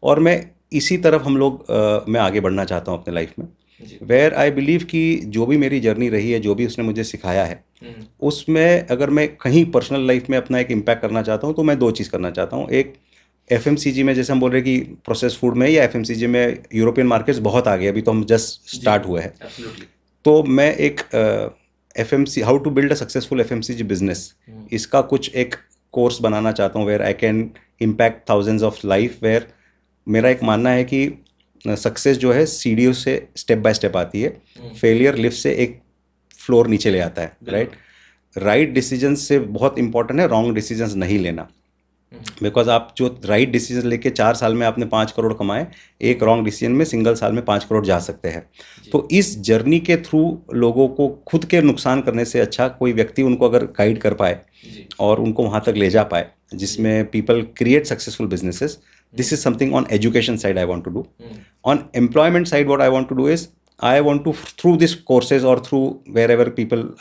और मैं इसी तरफ हम लोग मैं आगे बढ़ना चाहता हूँ अपने लाइफ में। वेयर आई बिलीव कि जो भी मेरी जर्नी रही है, जो भी उसने मुझे सिखाया है, उसमें अगर मैं कहीं पर्सनल लाइफ में अपना एक इम्पैक्ट करना चाहता हूँ तो मैं दो चीज़ करना चाहता हूँ। एक, FMCG में जैसे हम बोल रहे हैं कि प्रोसेस फूड में या FMCG में यूरोपियन मार्केट्स बहुत आगे, अभी तो हम जस्ट स्टार्ट हुए हैं। तो मैं एक FMC how to build a successful FMCG business, इसका कुछ एक कोर्स बनाना चाहता हूँ where I can impact thousands of life. Where मेरा एक मानना है कि सक्सेस जो है सीढ़ियों से स्टेप बाय स्टेप आती है, फेलियर लिफ्ट से एक फ्लोर नीचे ले आता है। राइट डिसीजन से बहुत इंपॉर्टेंट है रॉन्ग डिसीजंस नहीं लेना, बिकॉज आप जो राइट डिसीजन लेके 4 साल में आपने 5 करोड़ कमाए, एक रॉन्ग डिसीजन में सिंगल साल में 5 करोड़ जा सकते हैं। तो इस जर्नी के थ्रू लोगों को खुद के नुकसान करने से अच्छा कोई व्यक्ति उनको अगर गाइड कर पाए और उनको वहाँ तक ले जा पाए जिसमें people create successful businesses, this is something on education side I want to do. On employment side what I want to do is I want to, through this courses or through wherever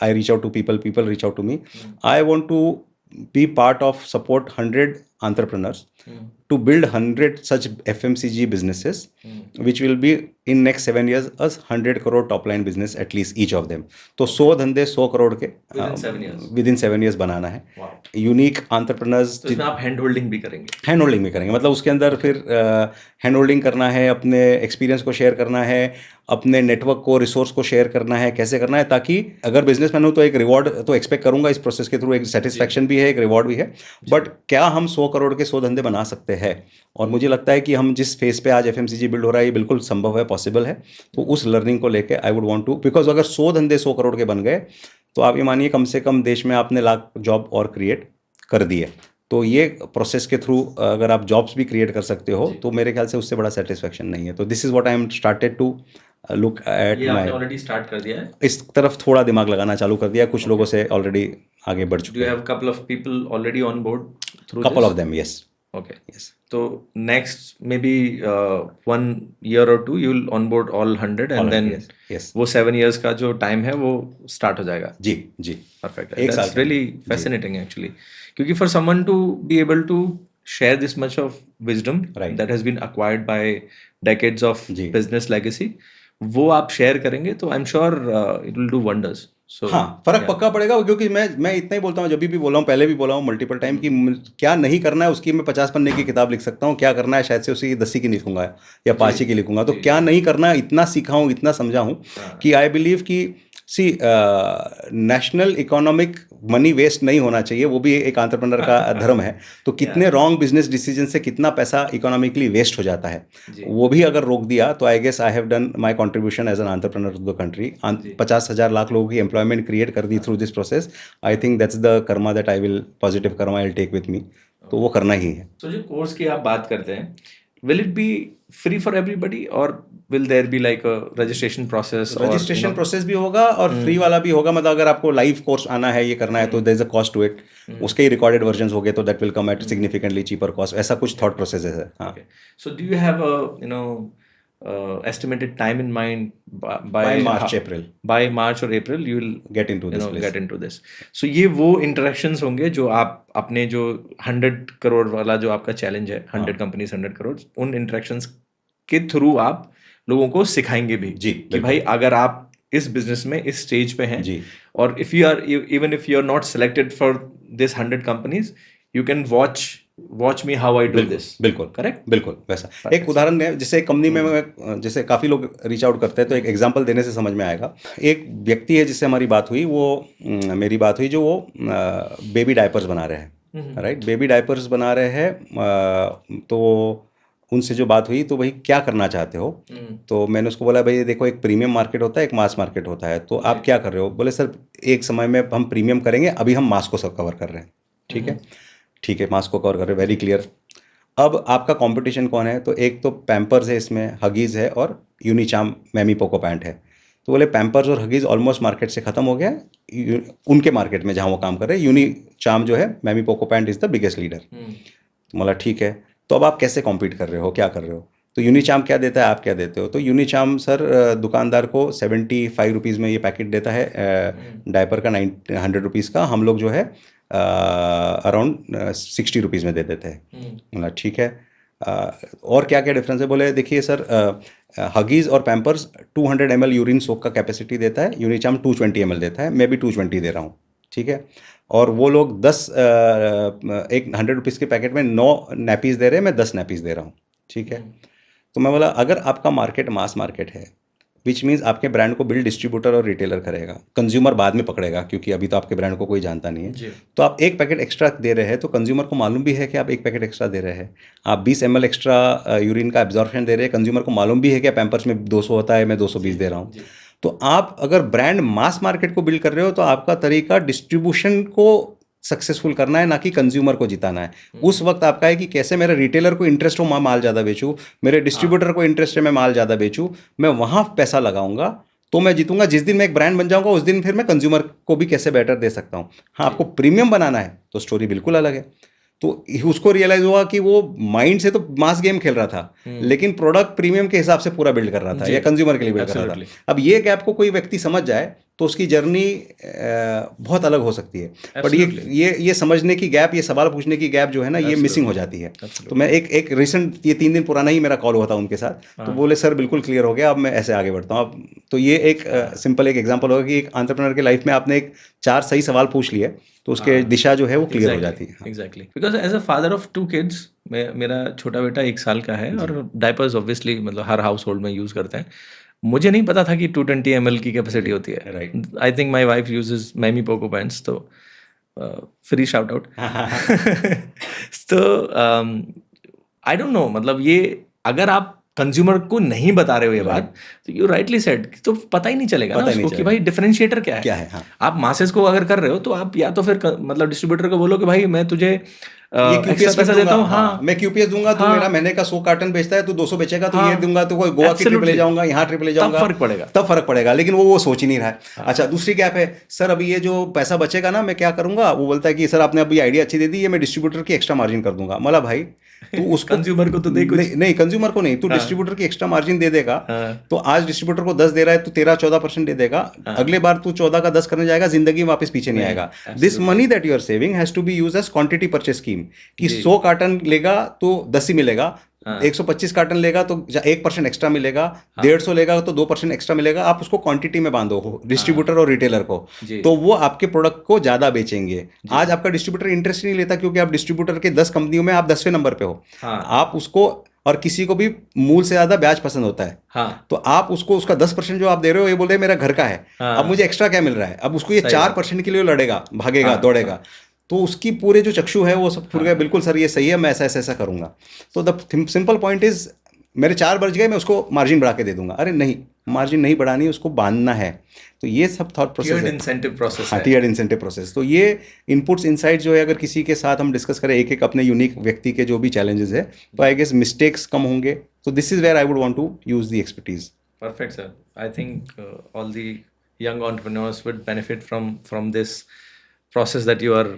I reach out to people reach out to me, I want to be part of support 100 entrepreneurs to build 100 such FMCG businesses which will be in next 7 years a 100 crore top line business at least each of them. तो 100 धंधे 100 करोड़ के within 7 years बनाना है। Unique entrepreneurs. तो इसमें आप hand holding भी करेंगे? Hand holding भी करेंगे, मतलब उसके अंदर फिर हैंड होल्डिंग करना है, अपने एक्सपीरियंस को शेयर करना है, अपने नेटवर्क को, रिसोर्स को शेयर करना है, कैसे करना है, ताकि अगर बिजनेसमैन हो तो एक रिवॉर्ड तो एक्सपेक्ट करूंगा इस प्रोसेस के थ्रू, एक सेटिस्फैक्शन भी है, एक रिवॉर्ड भी है। बट क्या हम 100 करोड़ के 100 धंधे बना सकते हैं? और मुझे लगता है कि हम जिस फेज पे आज FMCG बिल्ड हो रहा है ये बिल्कुल संभव है, पॉसिबल है। तो उस लर्निंग को लेके I would want to, because अगर 100 धंधे 100 करोड़ के बन गए तो आप ये मानिए कम से कम देश में आपने लाख जॉब और क्रिएट कर दिए। तो ये प्रोसेस के थ्रू अगर आप जॉब्स भी क्रिएट कर सकते हो तो मेरे ख्याल से उससे बड़ा सेटिस्फेक्शन नहीं है। तो this is what I am started to look at ये आपने माई, ऑलरेडी स्टार्ट कर दिया है? इस तरफ थोड़ा दिमाग लगाना चालू कर दिया, कुछ लोगों से ऑलरेडी आगे बढ़ डू चुके यू हैं, have couple of people already on board through couple this? Of them, yes okay, yes. तो next maybe 1 year or 2 you will onboard all 100 and then yes yes वो 7 years का जो time है वो start हो जाएगा। जी जी, perfect, एक साल दैट्स का रियली जी fascinating actually, क्योंकि for someone to be able to share this much of wisdom Right. that has been acquired by decades of जी। business legacy, वो आप शेयर करेंगे तो I am sure it will do wonders. So हाँ, फर्क पक्का पड़ेगा, क्योंकि मैं इतना ही बोलता हूँ, जब भी बोला हूँ, पहले भी बोला हूँ मल्टीपल टाइम, कि क्या नहीं करना है उसकी मैं 50 पन्ने की किताब लिख सकता हूँ, क्या करना है शायद से उसकी 10 की लिखूंगा या 5 की लिखूंगा। तो क्या नहीं करना है इतना सीखा हूँ, इतना समझा हूँ कि आई बिलीव कि सी नेशनल इकोनॉमिक मनी वेस्ट नहीं होना चाहिए, वो भी एक एंटरप्रेन्योर का धर्म है। तो कितने रॉन्ग बिजनेस डिसीजन से कितना पैसा इकोनॉमिकली वेस्ट हो जाता है, वो भी अगर रोक दिया तो I guess I have done my contribution as an entrepreneur to the country. 50,000 lakh लोगों की एम्प्लॉयमेंट क्रिएट कर दी through this process. I think that's the karma that I will, positive karma I will take with me. तो वो करना ही है। तो जो कोर्स की आप बात करते हैं, will it be free for everybody or will there be like a registration process? Registration process भी होगा और फ्री वाला भी होगा। मतलब अगर आपको लाइव कोर्स आना है, ये करना है, तो there is a cost to it. उसके ही रिकॉर्डेड वर्जन्स हो गए तो that will come at significantly cheaper cost. ऐसा कुछ थॉट प्रोसेस है। हाँ, So do you have a estimated time in mind by March, April? By March or April you will Get into this place. get into this. So ये वो interactions होंगे जो आप अपने जो 100 करोड़ वाला जो आपका चैलेंज है, 100 कंपनीज 100 करोड़, उन इंटरेक्शंस के थ्रू आप लोगों को सिखाएंगे भी जी, कि भाई अगर आप इस बिजनेस में इस स्टेज पे हैं जी, और if you are even if you are not selected for this 100 companies, you can watch me how I do this. बिल्कुल करेक्ट, बिल्कुल वैसा। एक उदाहरण है, जैसे एक कंपनी में मैं, जैसे काफ़ी लोग रीच आउट करते हैं, तो एक एग्जांपल देने से समझ में आएगा। एक व्यक्ति है जिससे हमारी बात हुई, वो मेरी बात हुई, जो वो बेबी डायपर्स बना रहे हैं, राइट, बेबी डायपर्स बना रहे हैं। तो उनसे जो बात हुई, तो भाई क्या करना चाहते हो? तो मैंने उसको बोला, भाई देखो, एक प्रीमियम मार्केट होता है, एक मास मार्केट होता है, तो आप क्या कर रहे हो? बोले सर, एक समय में हम प्रीमियम करेंगे, अभी हम मास को सब कवर कर रहे हैं। ठीक है, ठीक है, मास को कवर कर रहे हैं, वेरी क्लियर। अब आपका कंपटीशन कौन है? तो एक तो पैम्पर्स है, इसमें हगीज़ है, और यूनिचार्म मैमी पोको पैंट है। तो बोले पैम्पर्स और हगीज़ ऑलमोस्ट मार्केट से ख़त्म हो गया उनके मार्केट में जहाँ वो काम कर रहे हैं। यूनिचार्म जो है, Mamy Poko pant is the biggest leader. तो बोला ठीक है, तो अब आप कैसे कॉम्पीट कर रहे हो, क्या कर रहे हो? तो यूनिचार्म क्या देता है, आप क्या देते हो? तो यूनिचार्म सर दुकानदार को 75 रुपीज़ में ये पैकेट देता है डायपर का, 100 रुपीज़ का। हम लोग जो है अराउंड 60 रुपीज़ में दे देते हैं। बोला ठीक है, और क्या क्या डिफरेंस है? बोले देखिए सर, हगीज़ और पैम्पर्स 200 ml यूरिन सोक का कैपेसिटी देता है, यूनिचार्म 220 ml देता है, मैं भी 220 दे रहा हूँ। ठीक है, और वो लोग 10 एक 100 रुपीज़ के पैकेट में 9 नैपीज़ दे रहे हैं, मैं 10 नैपीज़ दे रहा हूँ। ठीक है, तो मैं बोला, अगर आपका मार्केट मास मार्केट है, विच मीन्स आपके ब्रांड को बिल्ड डिस्ट्रीब्यूटर और रिटेलर करेगा, कंज्यूमर बाद में पकड़ेगा, क्योंकि अभी तो आपके ब्रांड को कोई जानता नहीं है। तो आप एक पैकेट एक्स्ट्रा दे रहे हैं, तो कंज्यूमर को मालूम भी है कि आप एक पैकेट एक्स्ट्रा दे रहे हैं। आप 20 ml एक्स्ट्रा यूरिन का एब्जॉर्प्शन दे रहे हैं, कंज्यूमर को मालूम भी है कि पैम्पर्स में 200 होता है, मैं 220 दे रहा हूँ। तो आप अगर ब्रांड मास मार्केट को बिल्ड कर रहे हो, तो आपका तरीका डिस्ट्रीब्यूशन को सक्सेसफुल करना है, ना कि कंज्यूमर को जिताना है। उस वक्त आपका है कि कैसे मेरे रिटेलर को इंटरेस्ट हो मैं माल ज़्यादा बेचूं, मेरे डिस्ट्रीब्यूटर को इंटरेस्ट है मैं माल ज़्यादा बेचूं, मैं वहाँ पैसा लगाऊंगा तो मैं जीतूंगा। जिस दिन मैं एक ब्रांड बन जाऊंगा, उस दिन फिर मैं कंज्यूमर को भी कैसे बेटर दे सकता हूँ। हाँ, आपको प्रीमियम बनाना है तो स्टोरी बिल्कुल अलग है। तो उसको रियलाइज हुआ कि वो माइंड से तो मास गेम खेल रहा था, लेकिन प्रोडक्ट प्रीमियम के हिसाब से पूरा बिल्ड कर रहा था, या कंज्यूमर के लिए बिल्ड कर रहा था। अब ये गैप को कोई व्यक्ति समझ जाए तो उसकी जर्नी बहुत अलग हो सकती है। बट ये समझने की गैप, ये सवाल पूछने की गैप जो है ना, ये मिसिंग हो जाती है। तो मैं एक रिसेंट, ये 3 दिन पुराना ही मेरा कॉल हुआ था उनके साथ, तो बोले सर बिल्कुल क्लियर हो गया, अब मैं ऐसे आगे बढ़ता हूँ। अब तो ये एक सिंपल एक एग्जांपल होगा कि एक एंटरप्रेन्योर के लाइफ में आपने एक 4 सही सवाल पूछ लिए, तो उसके दिशा जो है वो क्लियर हो जाती है। Exactly, because as a father of 2 kids, मेरा छोटा बेटा 1 साल का है, और डायपर्स ऑब्वियसली मतलब हर हाउस होल्ड में यूज़ करते हैं। मुझे नहीं पता था कि 220 ml की कैपेसिटी होती है। Right, I think my wife uses Mamy Poko pants, तो फ्री शाउट आउट। तो आई डोंट नो, मतलब ये अगर आप कंज्यूमर को नहीं बता रहे हो ये बात, तो यू राइटली सेड, तो पता ही नहीं चलेगा ना उसको कि भाई डिफरेंशिएटर क्या है। हाँ। आप मासेस को अगर कर रहे हो, तो आप या तो फिर मतलब डिस्ट्रीब्यूटर को बोलो कि भाई मैं तुझे ये एक्स्ट्रा QPS पैसा देता हूँ, हाँ, हाँ मैं QPS दूंगा, तू हाँ। मेरा महीने का 100 कार्टन बेचता है, तू 200 बेचेगा, तो हाँ, ये दूंगा, तो कोई गोवा की ट्रिप ले absolutely। जाऊंगा, यहाँ ट्रिप ले तब जाऊंगा, फर्क पड़ेगा। तब फर्क पड़ेगा। लेकिन वो सोच ही नहीं रहा है। अच्छा, दूसरी गैप है, सर अभी ये जो पैसा बचेगा ना, मैं क्या करूंगा, वो बोलता है कि सर आपने अभी आइडिया अच्छी दे दी, ये मैं डिस्ट्रीब्यूटर की एक्स्ट्रा मार्जिन कर दूंगा। मला भाई तू उसको कंज्यूमर को तो दे कुछ। नहीं, कंज्यूमर को नहीं, तू डिस्ट्रीब्यूटर की एक्स्ट्रा मार्जिन दे देगा। हाँ। तो आज डिस्ट्रीब्यूटर को 10 दे रहा है, तू 13-14% दे देगा, अगले बार तू 14 का 10 करने जाएगा, जिंदगी में वापस पीछे नहीं आएगा। This money that you are saving has to be use as quantity purchase scheme, कि 100 कार्टन लेगा तो 10 ही मिलेगा, 125 कार्टन लेगा तो 1% एक्स्ट्रा मिलेगा, 150 लेगा तो 2% एक्स्ट्रा मिलेगा। आप उसको क्वांटिटी में बांधो डिस्ट्रीब्यूटर और रिटेलर को, तो वो आपके प्रोडक्ट को ज्यादा बेचेंगे। आज आपका डिस्ट्रीब्यूटर इंटरेस्ट नहीं लेता, क्योंकि आप डिस्ट्रीब्यूटर के 10 कंपनियों में आप 10वें नंबर पे हो। आप उसको, और किसी को भी मूल से ज्यादा ब्याज पसंद होता है। हाँ। तो आप उसको उसका 10% जो आप दे रहे हो, ये बोल रहे हैं मेरा घर का है, अब मुझे एक्स्ट्रा क्या मिल रहा है, अब उसको ये 4% के लिए लड़ेगा, भागेगा, दौड़ेगा, तो उसकी पूरे जो चक्षु है वो सब फूट गया। बिल्कुल सर ये सही है, मैं ऐसा ऐसा ऐसा करूंगा। तो द सिंपल पॉइंट इज, मेरे 4 बच गए, मैं उसको मार्जिन बढ़ा के दे दूंगा। अरे नहीं, मार्जिन नहीं बढ़ानी, उसको बांधना है। तो ये सब थॉट प्रोसेस है, इंसेंटिव प्रोसेस है। Tiered incentive process. तो ये इनपुट्स इनसाइट जो है, अगर किसी के साथ हम डिस्कस करें एक एक अपने यूनिक व्यक्ति के जो भी चैलेंजेस है, तो आई गेस मिस्टेक्स कम होंगे। तो this is where I would want to use the expertise. Perfect, sir. I think all the young entrepreneurs would benefit from this process that you are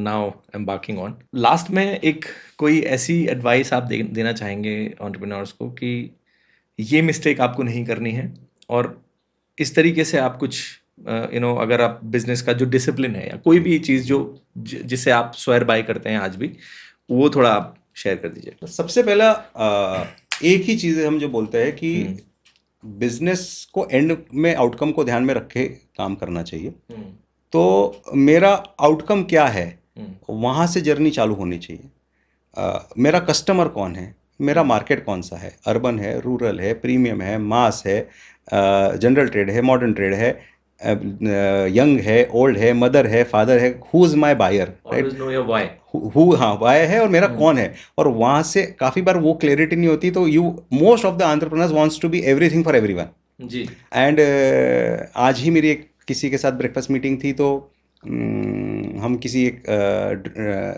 now embarking on. Last में एक कोई ऐसी advice आप देना चाहेंगे entrepreneurs को कि ये मिस्टेक आपको नहीं करनी है, और इस तरीके से आप कुछ अगर आप बिजनेस का जो डिसिप्लिन है या कोई भी चीज़ जिसे आप स्वेयर बाय करते हैं आज भी, वो थोड़ा आप शेयर कर दीजिए। तो सबसे पहला एक ही चीज़ हम जो बोलते हैं कि बिजनेस को एंड में आउटकम को ध्यान में रख के काम करना चाहिए। तो मेरा आउटकम क्या है, वहाँ से जर्नी चालू होनी चाहिए। मेरा कस्टमर कौन है, मेरा मार्केट कौन सा है, अर्बन है, रूरल है, प्रीमियम है, मास है, जनरल ट्रेड है, मॉडर्न ट्रेड है, यंग है, ओल्ड है, मदर है, फादर है, who is my buyer, right, हाँ वाई है, और मेरा कौन है। और वहाँ से काफ़ी बार वो क्लैरिटी नहीं होती, तो most of the entrepreneurs wants to be everything for everyone जी। एंड आज ही मेरी एक किसी के साथ ब्रेकफास्ट मीटिंग थी, तो हम किसी एक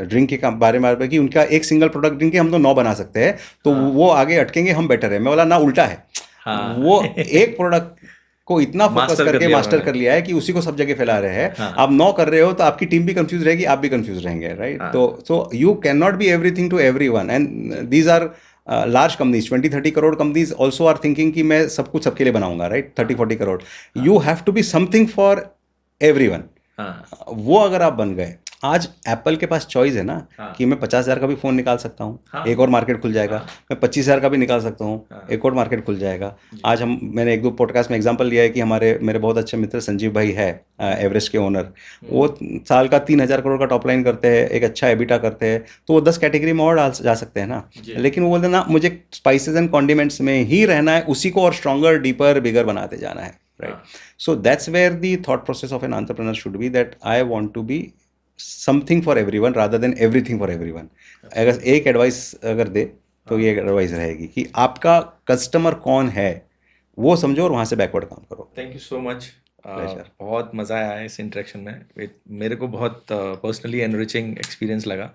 ड्रिंक के बारे में कि उनका एक सिंगल प्रोडक्ट ड्रिंक के हम तो 9 बना सकते हैं, तो वो आगे अटकेंगे, हम बेटर है। मैं बोला ना, उल्टा है। वो एक प्रोडक्ट को इतना फोकस करके मास्टर कर लिया है कि उसी को सब जगह फैला रहे हैं। आप 9 कर रहे हो तो आपकी टीम भी कंफ्यूज रहेगी, आप भी कंफ्यूज रहेंगे, राइट। तो you can not be everything to everyone, and these are large companies, 20-30 crore companies also are thinking कि मैं सब कुछ सबके लिए बनाऊंगा, right, 30-40 crore. You have to be something for everyone. वो अगर आप बन गए, आज एप्पल के पास चॉइस है ना, कि मैं 50,000 का भी फ़ोन निकाल सकता हूँ, एक और मार्केट खुल जाएगा। मैं 25,000 का भी निकाल सकता हूँ, एक और मार्केट खुल जाएगा। आज मैंने 1-2 पॉडकास्ट में एग्जांपल लिया है कि मेरे बहुत अच्छे मित्र संजीव भाई है, एवरेस्ट के ओनर, वो साल का 3,000 करोड़ का टॉप लाइन करते हैं, एक अच्छा एबिटा करते हैं, तो वो 10 कैटेगरी में और जा सकते हैं ना। लेकिन वो बोलते ना, मुझे स्पाइसेस एंड कॉन्डिमेंट्स में ही रहना है, उसी को और स्ट्रॉन्गर, डीपर, बिगर बनाते जाना है, right? So that's where the thought process of an entrepreneur should be, that I want to be something for everyone rather than everything for everyone. अगर एक एडवाइस अगर दे तो ये एडवाइस रहेगी कि आपका कस्टमर कौन है वो समझो और वहाँ से बैकवर्ड काम करो। थैंक यू सो मच, बहुत मज़ा आया इस इंटरेक्शन में। मेरे को बहुत पर्सनली एनरिचिंग एक्सपीरियंस लगा।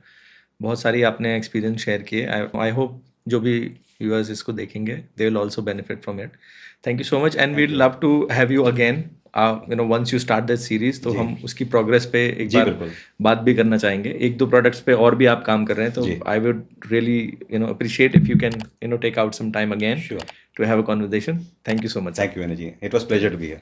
बहुत सारी आपने एक्सपीरियंस शेयर किए। आई होप जो भी व्यूअर्स इसको देखेंगे, they will also benefit from it. Thank you so much, and we'd love to have you again once you start that series, तो हम उसकी प्रोग्रेस पे एक बार बात भी करना चाहेंगे। 1-2 प्रोडक्ट्स पे और भी आप काम कर रहे हैं, तो I would really appreciate if you can take out some time again to have a conversation. Thank you so much. Thank you energy, it was pleasure to be here.